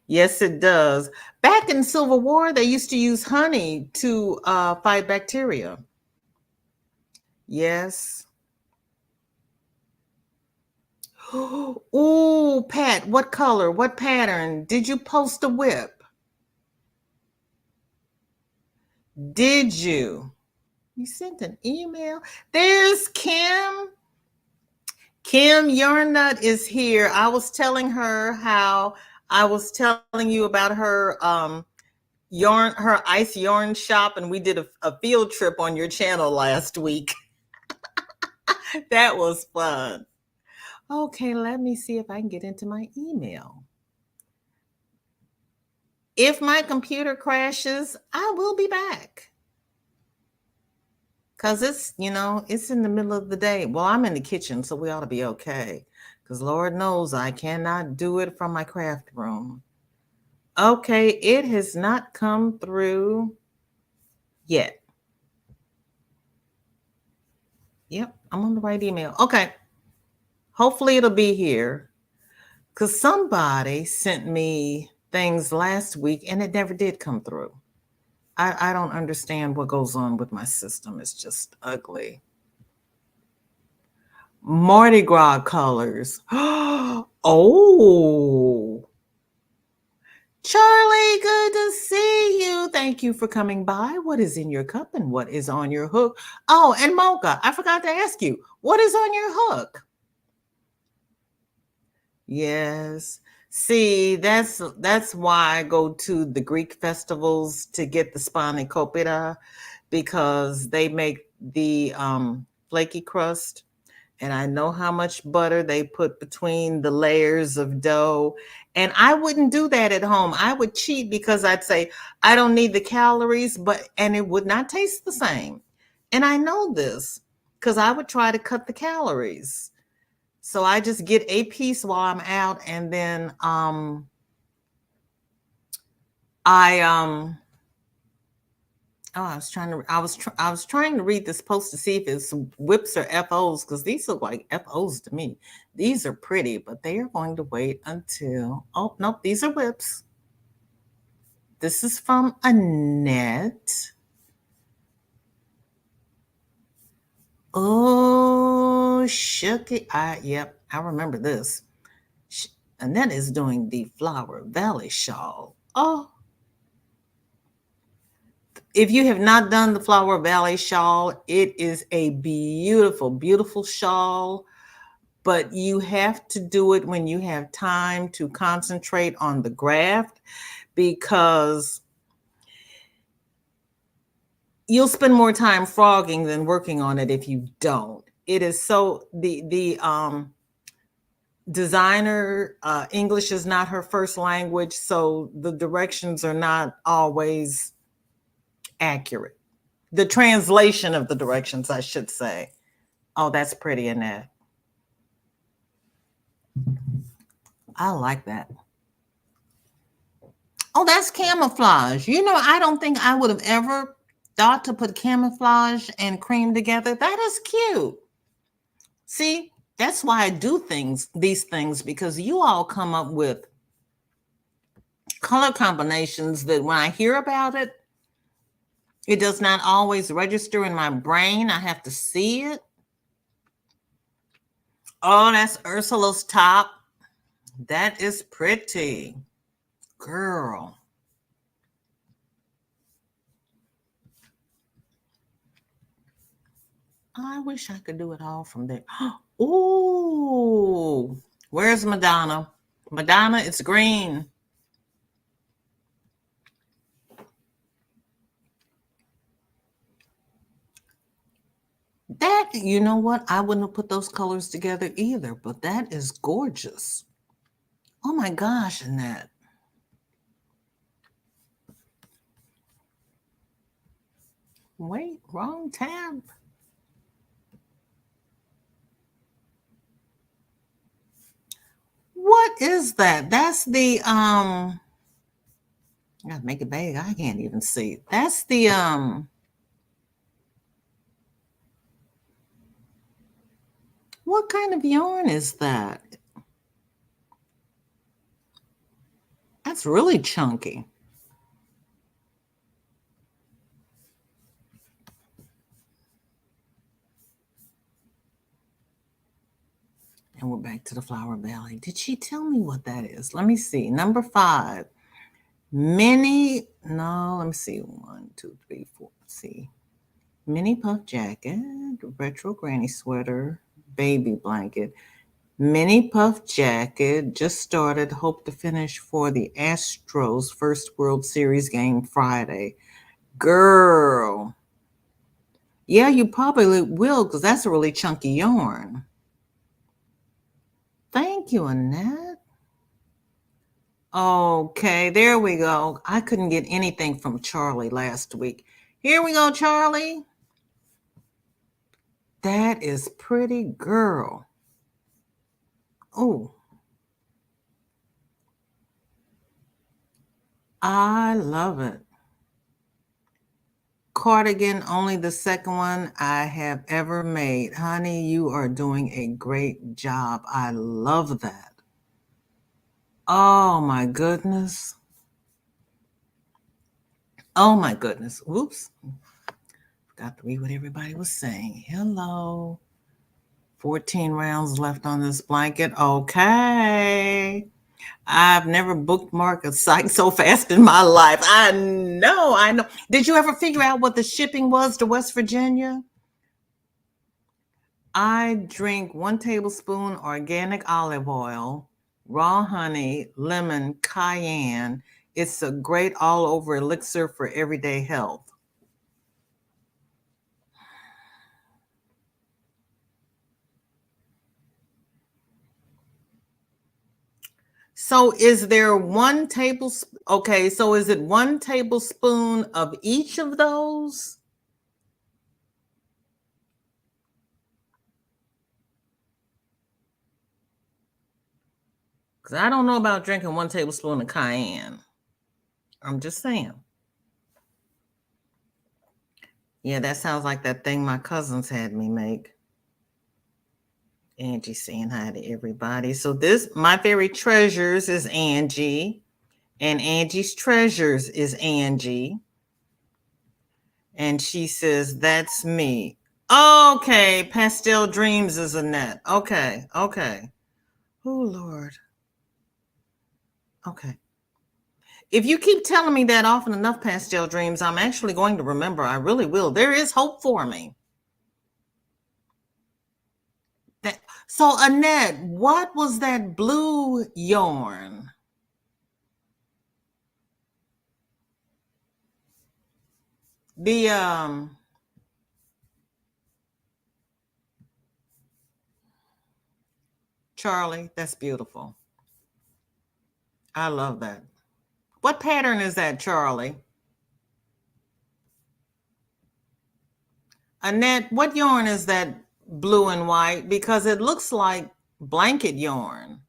Yes, it does. Back in Civil War, they used to use honey to fight bacteria. Yes. Oh, Pat, what color? What pattern? Did you post a WIP? Did you? You sent an email? There's Kim. Kim, your nut is here. I was telling her how I was telling you about her yarn, her ice yarn shop, and we did a field trip on your channel last week. That was fun. Okay, let me see if I can get into my email. If my computer crashes, I will be back. Because it's in the middle of the day. Well, I'm in the kitchen, so we ought to be okay. Because Lord knows I cannot do it from my craft room. Okay, it has not come through yet. Yep, I'm on the right email. Okay. Hopefully it'll be here. Because somebody sent me things last week and it never did come through. I don't understand what goes on with my system. It's just ugly. Mardi Gras colors. Oh, Charlie, good to see you. Thank you for coming by. What is in your cup and what is on your hook? Oh, and Mocha, I forgot to ask you, what is on your hook? Yes. See, that's why I go to the Greek festivals to get the spanakopita because they make the flaky crust, and I know how much butter they put between the layers of dough. And I wouldn't do that at home. I would cheat because I'd say I don't need the calories, and it would not taste the same. And I know this because I would try to cut the calories. So I just get a piece while I'm out, and then I I was trying to read this post to see if it's whips or FOs because these look like FOs to me. These are pretty, but they are going to wait until nope, these are whips. This is from Annette. Oh, Shucky. Yep, I remember this. Annette is doing the Flower Valley shawl. Oh, if you have not done the Flower Valley shawl, it is a beautiful, beautiful shawl, but you have to do it when you have time to concentrate on the graft because you'll spend more time frogging than working on it if you don't. It is so the designer English is not her first language, so the directions are not always accurate. The translation of the directions, I should say. Oh, that's pretty, Annette. I like that. Oh, that's camouflage. I don't think I would have ever thought to put camouflage and cream together. That is cute. See, that's why I do these things, because you all come up with color combinations that when I hear about it, it does not always register in my brain. I have to see it. Oh, that's Ursula's top. That is pretty. Girl. I wish I could do it all from there. Ooh, where's Madonna? Madonna, it's green. That, you know what? I wouldn't have put those colors together either, but that is gorgeous. Oh my gosh, Annette. Wait, wrong tab. What is that? That's the I gotta make it big. I can't even see. That's the what kind of yarn is that? That's really chunky. And we're back to the Flower Valley. Did she tell me what that is? Let me see. Number 5. Mini, no, let me see. 1, 2, 3, 4. Let's see. Mini puff jacket, retro granny sweater, baby blanket. Mini puff jacket just started. Hope to finish for the Astros first World Series game Friday. Girl. Yeah, you probably will because that's a really chunky yarn. Thank you, Annette. Okay, there we go. I couldn't get anything from Charlie last week. Here we go, Charlie. That is pretty, girl. Oh, I love it. Cardigan, only the second one I have ever made. Honey, you are doing a great job. I love that. Oh my goodness. Oh my goodness. Whoops. Forgot to read what everybody was saying. Hello. 14 rounds left on this blanket. Okay. I've never bookmarked a site so fast in my life. I know, I know. Did you ever figure out what the shipping was to West Virginia? I drink 1 tablespoon organic olive oil, raw honey, lemon, cayenne. It's a great all over elixir for everyday health. So is there 1 tablespoon? Okay, so is it 1 tablespoon of each of those? Because I don't know about drinking 1 tablespoon of cayenne. I'm just saying. Yeah, that sounds like that thing my cousins had me make. Angie saying hi to everybody. So this, my very treasures is Angie, and Angie's treasures is Angie. And she says, that's me. Okay, Pastel Dreams is Annette. Okay, okay. Oh, Lord. Okay. If you keep telling me that often enough, Pastel Dreams, I'm actually going to remember. I really will. There is hope for me. So, Annette, what was that blue yarn? The Charlie, that's beautiful. I love that. What pattern is that, Charlie? Annette, what yarn is that blue and white? Because it looks like blanket yarn.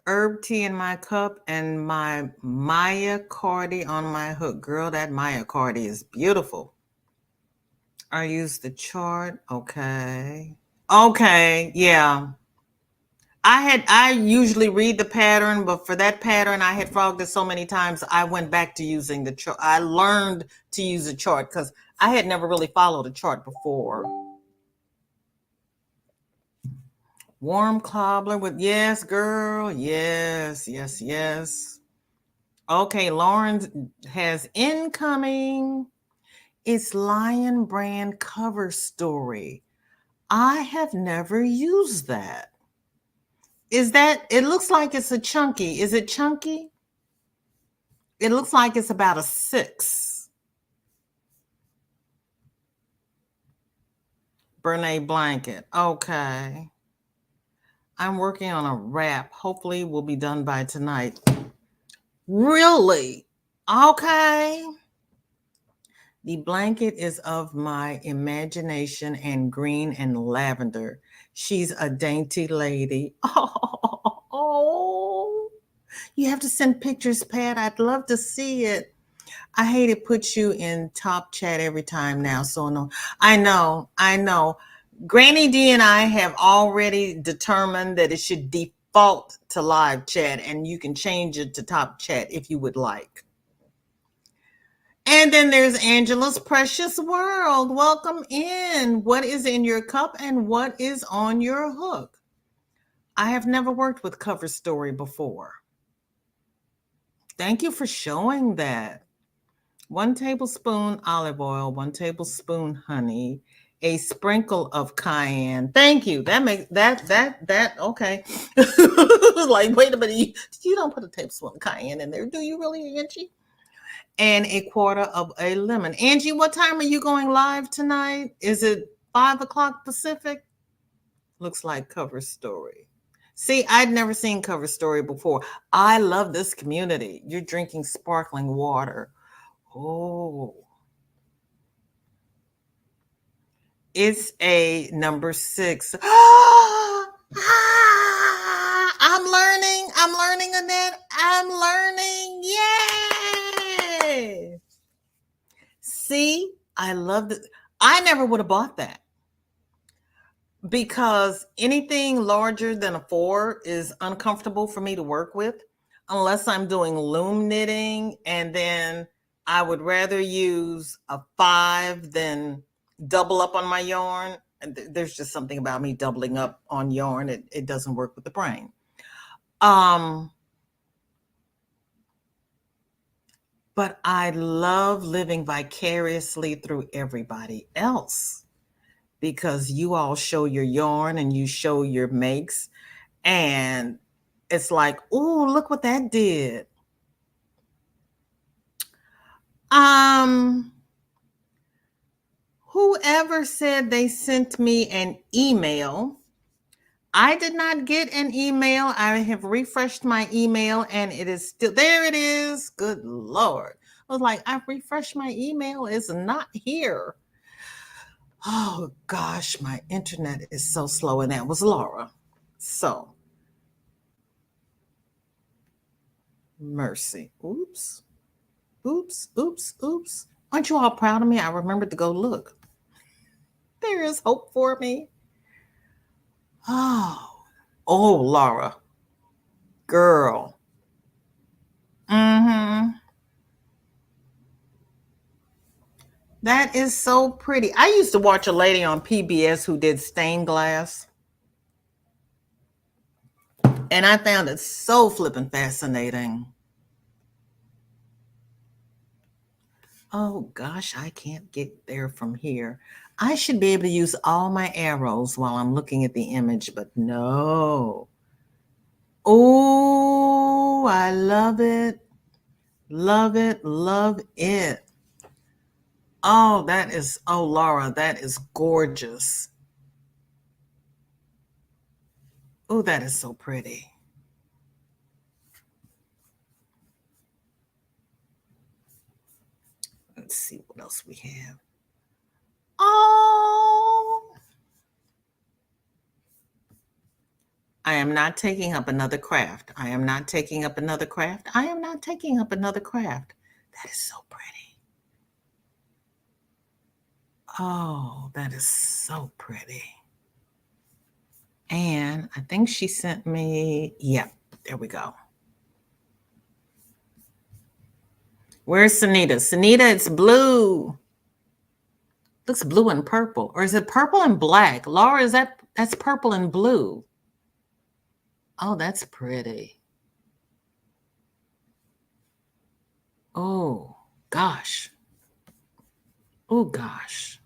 Herb tea in my cup and my Maya Cardi on my hook. Girl, that Maya Cardi is beautiful. I use the chart. Okay. Okay. Yeah. I usually read the pattern, but for that pattern, I had frogged it so many times, I went back to using the chart. I learned to use a chart because I had never really followed a chart before. Warm cobbler with, yes, girl. Yes, yes, yes. Okay, Lauren has incoming. It's Lion Brand cover story. I have never used that. Is that, it looks like it's a chunky. Is it chunky? It looks like it's about a 6. Bernay blanket. Okay. I'm working on a wrap. Hopefully we'll be done by tonight. Really? Okay. The blanket is of my imagination and green and lavender. She's a dainty lady. Oh, you have to send pictures, Pat. I'd love to see it. I hate it puts you in top chat every time now. So no, I know. Granny D and I have already determined that it should default to live chat, and you can change it to top chat if you would like. And then there's Angela's Precious World. Welcome in. What is in your cup and what is on your hook? I have never worked with Cover Story before. Thank you for showing that. 1 tablespoon olive oil, 1 tablespoon honey, a sprinkle of cayenne. Thank you. That makes that okay. Like, wait a minute. You don't put a tablespoon of cayenne in there, do you really, Angie? and a quarter of a lemon. Angie, what time are you going live tonight? Is it 5 o'clock Pacific? Looks like Cover Story. See, I'd never seen Cover Story before. I love this community. You're drinking sparkling water. Oh, it's a number 6. I'm learning. I'm learning, Annette. I'm learning. Yay! See, I love it. I never would have bought that because anything larger than a 4 is uncomfortable for me to work with unless I'm doing loom knitting, and then I would rather use a 5 than double up on my yarn. There's just something about me doubling up on yarn. It doesn't work with the brain. But I love living vicariously through everybody else because you all show your yarn and you show your makes, and it's like, oh, look what that did. Whoever said they sent me an email, I did not get an email. I have refreshed my email and it is still there. It is. Good Lord. I was like, I've refreshed my email. It's not here. Oh gosh, my internet is so slow. And that was Laura. So, mercy. Oops. Oops. Oops. Oops. Aren't you all proud of me? I remembered to go look. There is hope for me. Oh, Laura. Girl. That is so pretty. I used to watch a lady on PBS who did stained glass, and I found it so flippin' fascinating. Oh gosh, I can't get there from here. I should be able to use all my arrows while I'm looking at the image, but no. Oh, I love it. Love it. Love it. Oh, Laura, that is gorgeous. Oh, that is so pretty. Let's see what else we have. Oh, I am not taking up another craft. I am not taking up another craft. I am not taking up another craft. That is so pretty. Oh, that is so pretty. And I think she sent me, yep, there we go. Where's Sunita? Sunita, it's blue. Looks blue and purple. Or is it purple and black? Laura, that's purple and blue. Oh, that's pretty. Oh, gosh. Oh, gosh.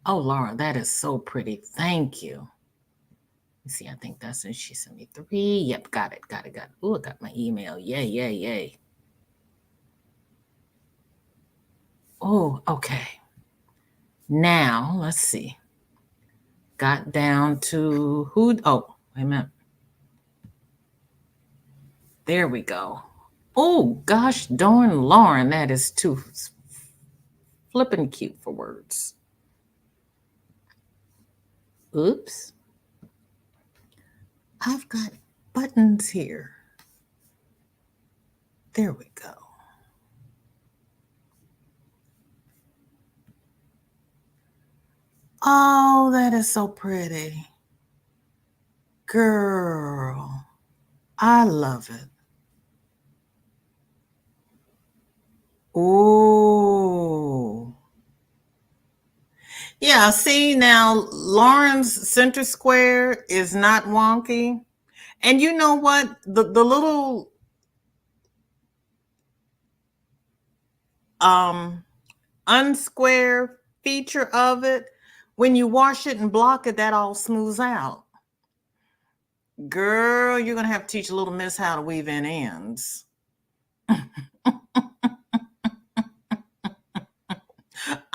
Oh, Laura, that is so pretty. Thank you. Let's see, I think that's it. She sent me 3. Yep, got it. Oh, I got my email. Yay. Oh, okay. Now, let's see. Got down to who? Oh, wait a minute. There we go. Oh, gosh darn, Lauren, that is too flippin' cute for words. Oops. I've got buttons here. There we go. Oh, that is so pretty. Girl, I love it. Oh. Yeah, see now, Lauren's center square is not wonky. And you know what? The little unsquare feature of it, when you wash it and block it, that all smooths out. Girl, you're going to have to teach little miss how to weave in ends.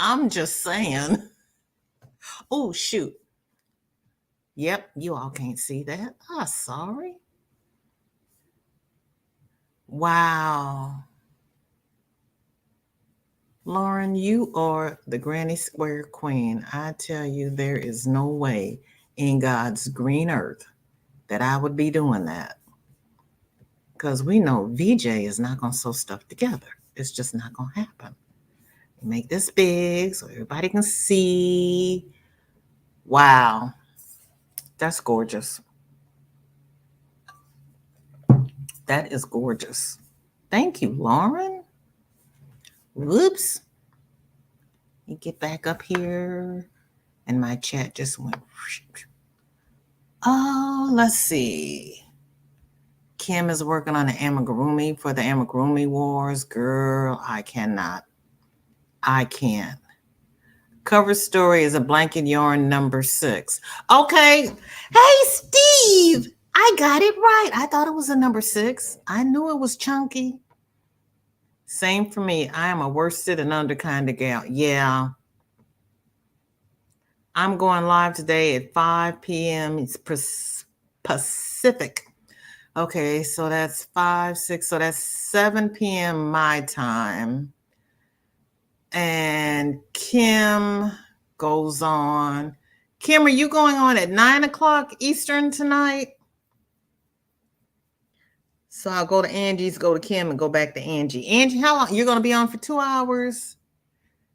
I'm just saying. Oh, shoot. Yep, you all can't see that. Ah, sorry. Wow. Lauren, you are the Granny Square Queen. I tell you, there is no way in God's green earth that I would be doing that. Because we know VJ is not going to sew stuff together. It's just not going to happen. Make this big so everybody can see. Wow. That's gorgeous. That is gorgeous. Thank you, Lauren. Whoops. Let me get back up here. And my chat just went. Oh, let's see. Kim is working on an amigurumi for the amigurumi wars. Girl, I cannot. I can't. Cover story is a blanket yarn number 6. Okay. Hey, Steve. I got it right. I thought it was a number 6. I knew it was chunky. Same for me. I am a worsted and under kind of gal. Yeah. I'm going live today at 5 p.m. It's Pacific. Okay, so that's 5, 6. So that's 7 p.m. my time. And Kim goes on. Kim, are you going on at 9 o'clock Eastern tonight? So I'll go to Angie's, go to Kim, and go back to Angie. Angie, how long? You're going to be on for 2 hours?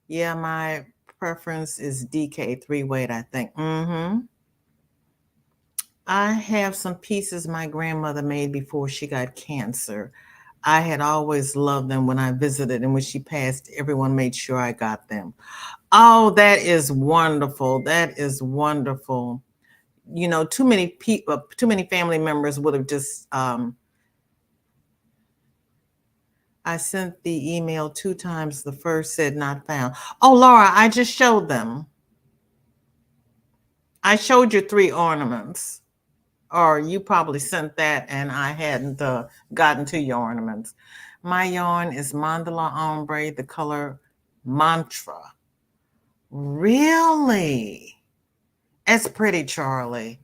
Yeah, my preference is DK 3-weight, I think. I have some pieces my grandmother made before she got cancer. I had always loved them when I visited, and when she passed, everyone made sure I got them. Oh, that is wonderful. That is wonderful. You know, too many people, too many family members would have just, I sent the email 2 times. The first said not found. Oh, Laura, I just showed them. I showed you 3 ornaments. Or you probably sent that and I hadn't gotten to your ornaments. My yarn is Mandala Ombre, the color Mantra. Really? It's pretty, Charlie.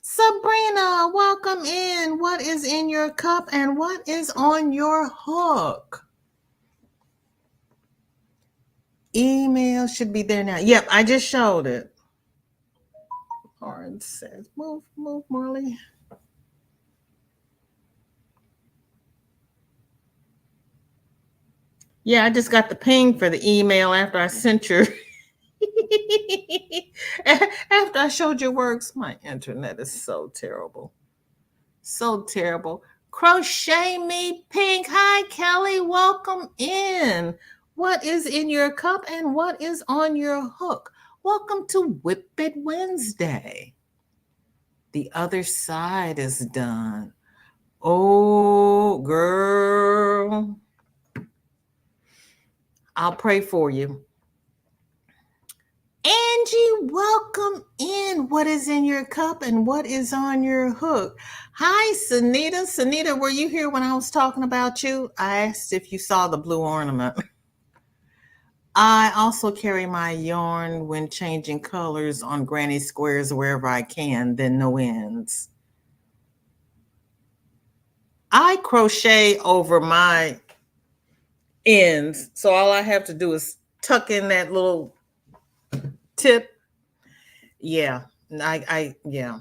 Sabrina, welcome in. What is in your cup and what is on your hook? Email should be there now. Yep, I just showed it. Lauren says, move, Marley. Yeah, I just got the ping for the email after I sent your after I showed your works. My internet is so terrible. So terrible. Crochet Me Pink. Hi, Kelly. Welcome in. What is in your cup and what is on your hook? Welcome to WIP It Wednesday. The other side is done. Oh, girl. I'll pray for you. Angie, welcome in. What is in your cup and what is on your hook? Hi, Sunita. Sunita, were you here when I was talking about you? I asked if you saw the blue ornament. I also carry my yarn when changing colors on granny squares wherever I can, then no ends. I crochet over my ends, so all I have to do is tuck in that little tip. Yeah, yeah.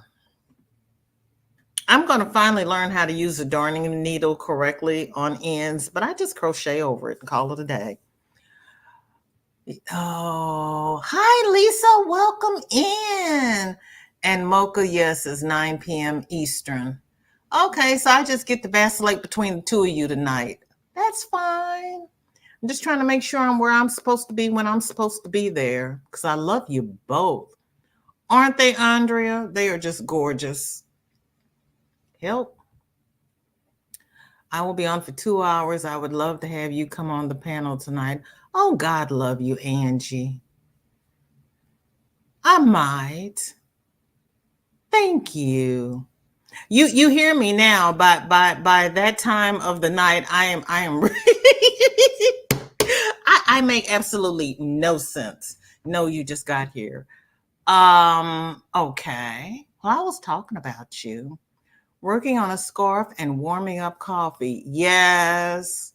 I'm going to finally learn how to use a darning needle correctly on ends, but I just crochet over it and call it a day. Oh, hi, Lisa. Welcome in. And Mocha, yes, is 9 p.m. Eastern. Okay, so I just get to vacillate between the 2 of you tonight. That's fine. I'm just trying to make sure I'm where I'm supposed to be when I'm supposed to be there, because I love you both. Aren't they, Andrea? They are just gorgeous. Help. I will be on for 2 hours. I would love to have you come on the panel tonight. Oh, God love you, Angie. I might. Thank you. You hear me now. By that time of the night, I am. I I make absolutely no sense. No, you just got here. Okay. Well, I was talking about you. Working on a scarf and warming up coffee. Yes.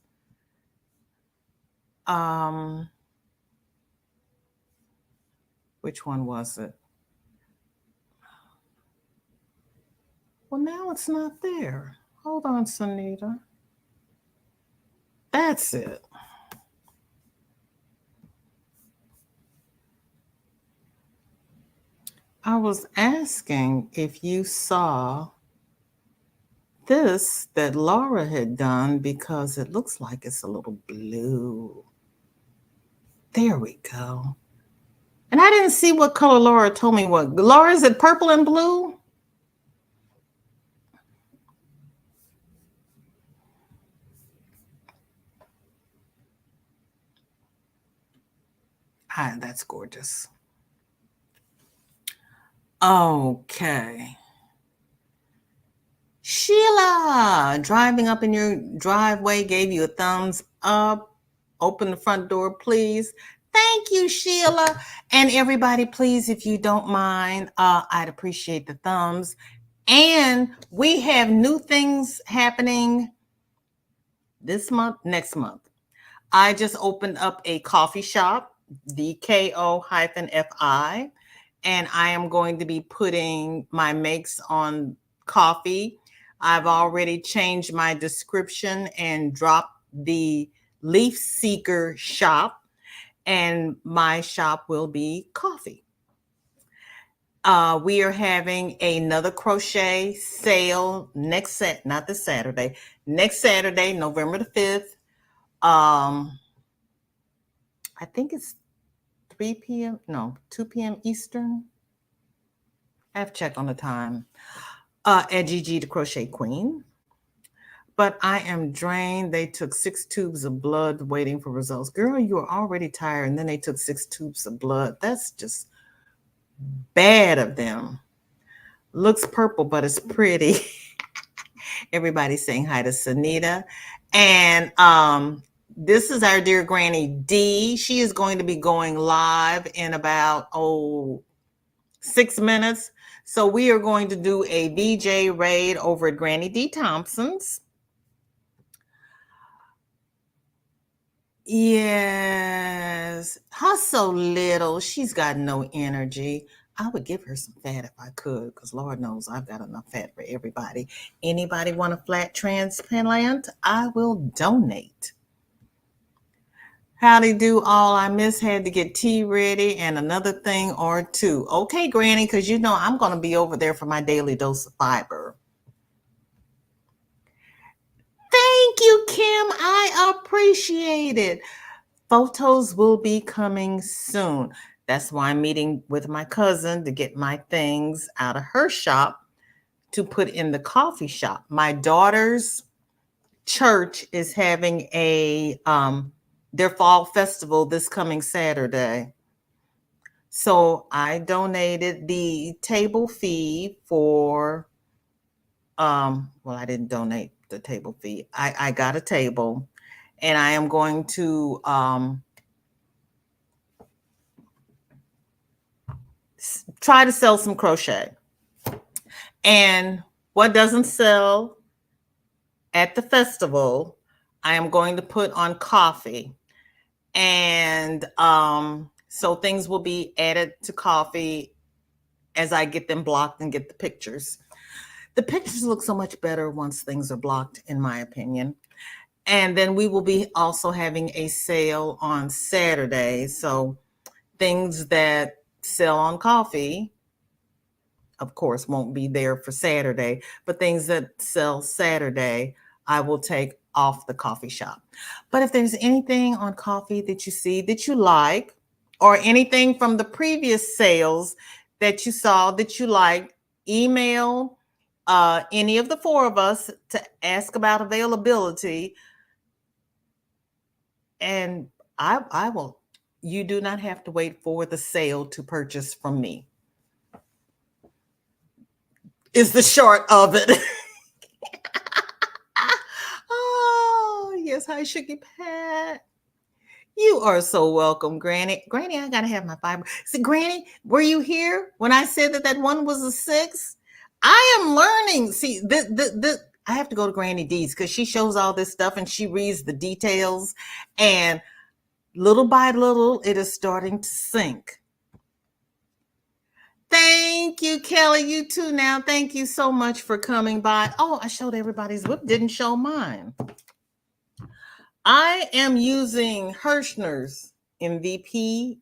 Which one was it? Well, now it's not there. Hold on, Sunita. That's it. I was asking if you saw this that Laura had done because it looks like it's a little blue. There we go. And I didn't see what color Laura told me what. Laura, is it purple and blue? Ah, that's gorgeous. Okay. Sheila, driving up in your driveway, gave you a thumbs up. Open the front door, please. Thank you, Sheila. And everybody, please, if you don't mind, I'd appreciate the thumbs. And we have new things happening this month, next month. I just opened up a coffee shop, DKO-FI, and I am going to be putting my makes on coffee. I've already changed my description and dropped the Leaf Seeker shop, and my shop will be coffee. We are having another crochet sale next Saturday, November the 5th. I think it's 3 p.m. No, 2 p.m. Eastern. I have to check on the time. At GG the Crochet Queen. But I am drained. They took 6 tubes of blood waiting for results. Girl, you were already tired, and then they took 6 tubes of blood. That's just bad of them. Looks purple, but it's pretty. Everybody's saying hi to Sunita. And this is our dear Granny D. She is going to be going live in about 6 minutes. So we are going to do a VJ raid over at Granny D Thompson's. Yes. Her so little. She's got no energy. I would give her some fat if I could, because Lord knows I've got enough fat for everybody. Anybody want a flat transplant? I will donate. Howdy do all. I had to get tea ready and another thing or two. Okay, Granny, because you know I'm going to be over there for my daily dose of fiber. Thank you, Kim. I appreciate it. Photos will be coming soon. That's why I'm meeting with my cousin to get my things out of her shop to put in the coffee shop. My daughter's church is having their fall festival this coming Saturday. So I donated the table fee for, well, I didn't donate the table fee. I got a table, and I am going to try to sell some crochet. And what doesn't sell at the festival, I am going to put on coffee. And so things will be added to coffee as I get them blocked and get the pictures. The pictures look so much better once things are blocked, in my opinion. And then we will be also having a sale on Saturday. So things that sell on coffee, of course, won't be there for Saturday, but things that sell Saturday, I will take off the coffee shop. But if there's anything on coffee that you see that you like, or anything from the previous sales that you saw that you like, email any of the 4 of us to ask about availability. And I will, you do not have to wait for the sale to purchase from me. Is the short of it. Oh, yes. Hi, Sugar Pat. You are so welcome, Granny. Granny, I gotta have my fiber. See, Granny, were you here when I said that one was a 6? I am learning. See, I have to go to Granny D's because she shows all this stuff and she reads the details, and little by little, it is starting to sink. Thank you, Kelly. You too now. Thank you so much for coming by. Oh, I showed everybody's WIP, didn't show mine. I am using Herrschners MVP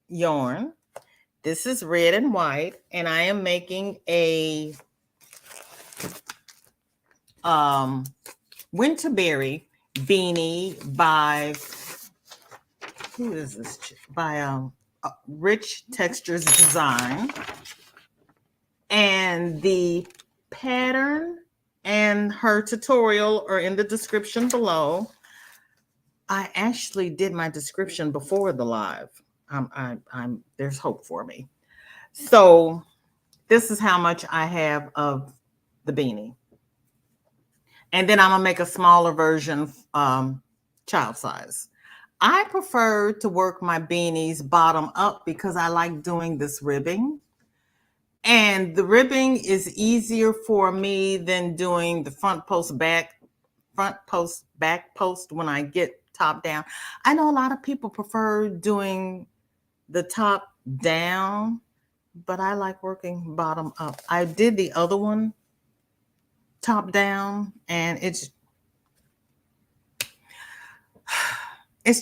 yarn. This is red and white, and I am making a Winterberry beanie by, who is this? By Rich Textures Design. And the pattern and her tutorial are in the description below. I actually did my description before the live. There's hope for me. So this is how much I have of the beanie. And then I'm gonna make a smaller version, child size. I prefer to work my beanies bottom up because I like doing this ribbing. And the ribbing is easier for me than doing the front post, back post when I get top down. I know a lot of people prefer doing the top down, but I like working bottom up. I did the other one top down, and it's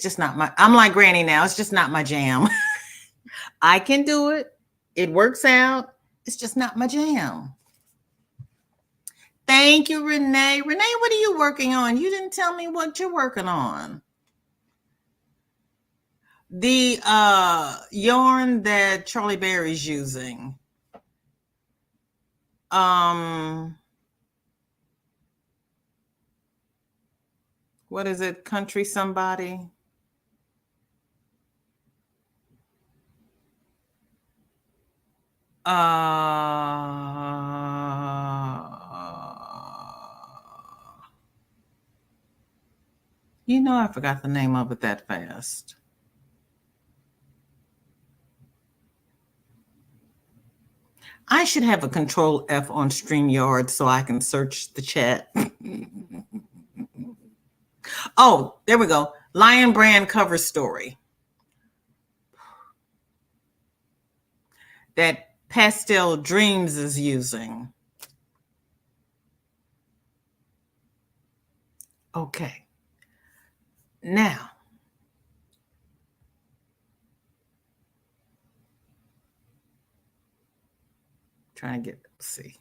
just not my, I'm like Granny now. It's just not my jam. I can do it. It works out. It's just not my jam. Thank you, Renee. Renee, what are you working on? You didn't tell me what you're working on. The yarn that Charlie Berry's using. What is it? Country somebody? You know, I forgot the name of it that fast. I should have a Control F on StreamYard so I can search the chat. Oh, there we go. Lion Brand cover story. That Pastel Dreams is using. Okay. Now, trying to see.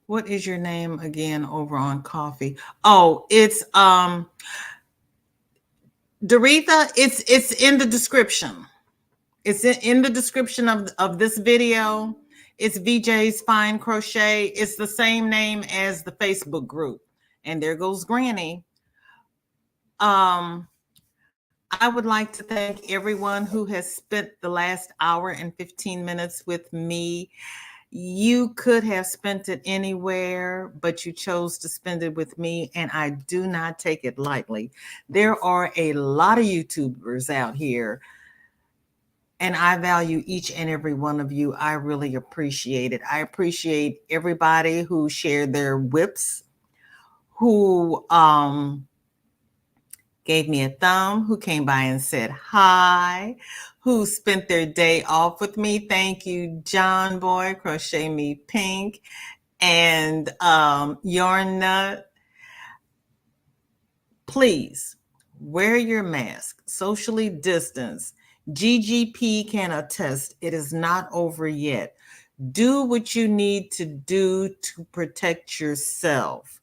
What is your name again over on Coffee? Oh, it's Doretha. It's in the description. It's in the description of this video. It's VJ's Fine Crochet. It's the same name as the Facebook group. And there goes Granny. I would like to thank everyone who has spent the last hour and 15 minutes with me. You could have spent it anywhere, but you chose to spend it with me, and I do not take it lightly. There are a lot of YouTubers out here, and I value each and every one of you. I really appreciate it. I appreciate everybody who shared their WIPs, who gave me a thumb, who came by and said hi, who spent their day off with me. Thank you, John Boy, Crochet Me Pink, and Yarn Nut. Please wear your mask, socially distance. GGP can attest it is not over yet. Do what you need to do to protect yourself.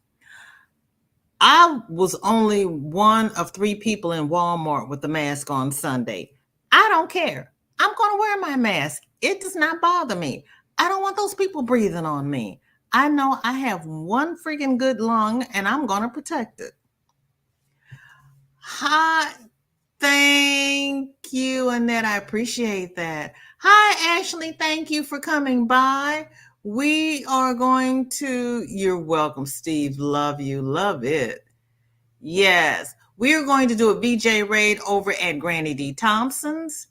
I was only one of 3 people in Walmart with the mask on Sunday. I don't care. I'm going to wear my mask. It does not bother me. I don't want those people breathing on me. I know I have one freaking good lung, and I'm going to protect it. Hi. Thank you, Annette. I appreciate that. Hi, Ashley. Thank you for coming by. We are going to, you're welcome, Steve. Love you. Love it. Yes. We're going to do a VJ raid over at Granny D. Thompson's.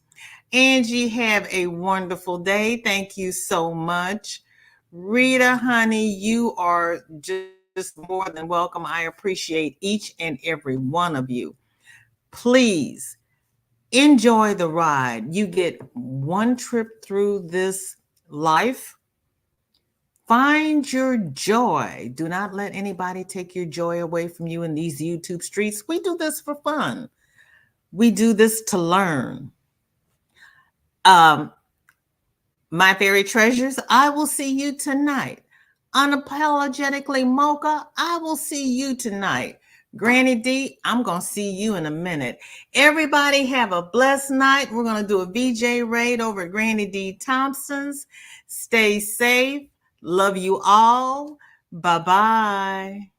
Angie, have a wonderful day. Thank you so much. Rita, honey, you are just more than welcome. I appreciate each and every one of you. Please enjoy the ride. You get one trip through this life. Find your joy. Do not let anybody take your joy away from you in these YouTube streets. We do this for fun. We do this to learn. My fairy treasures, I will see you tonight. Unapologetically Mocha, I will see you tonight. Granny D, I'm going to see you in a minute. Everybody have a blessed night. We're going to do a VJ raid over at Granny D. Thompson's. Stay safe. Love you all. Bye-bye.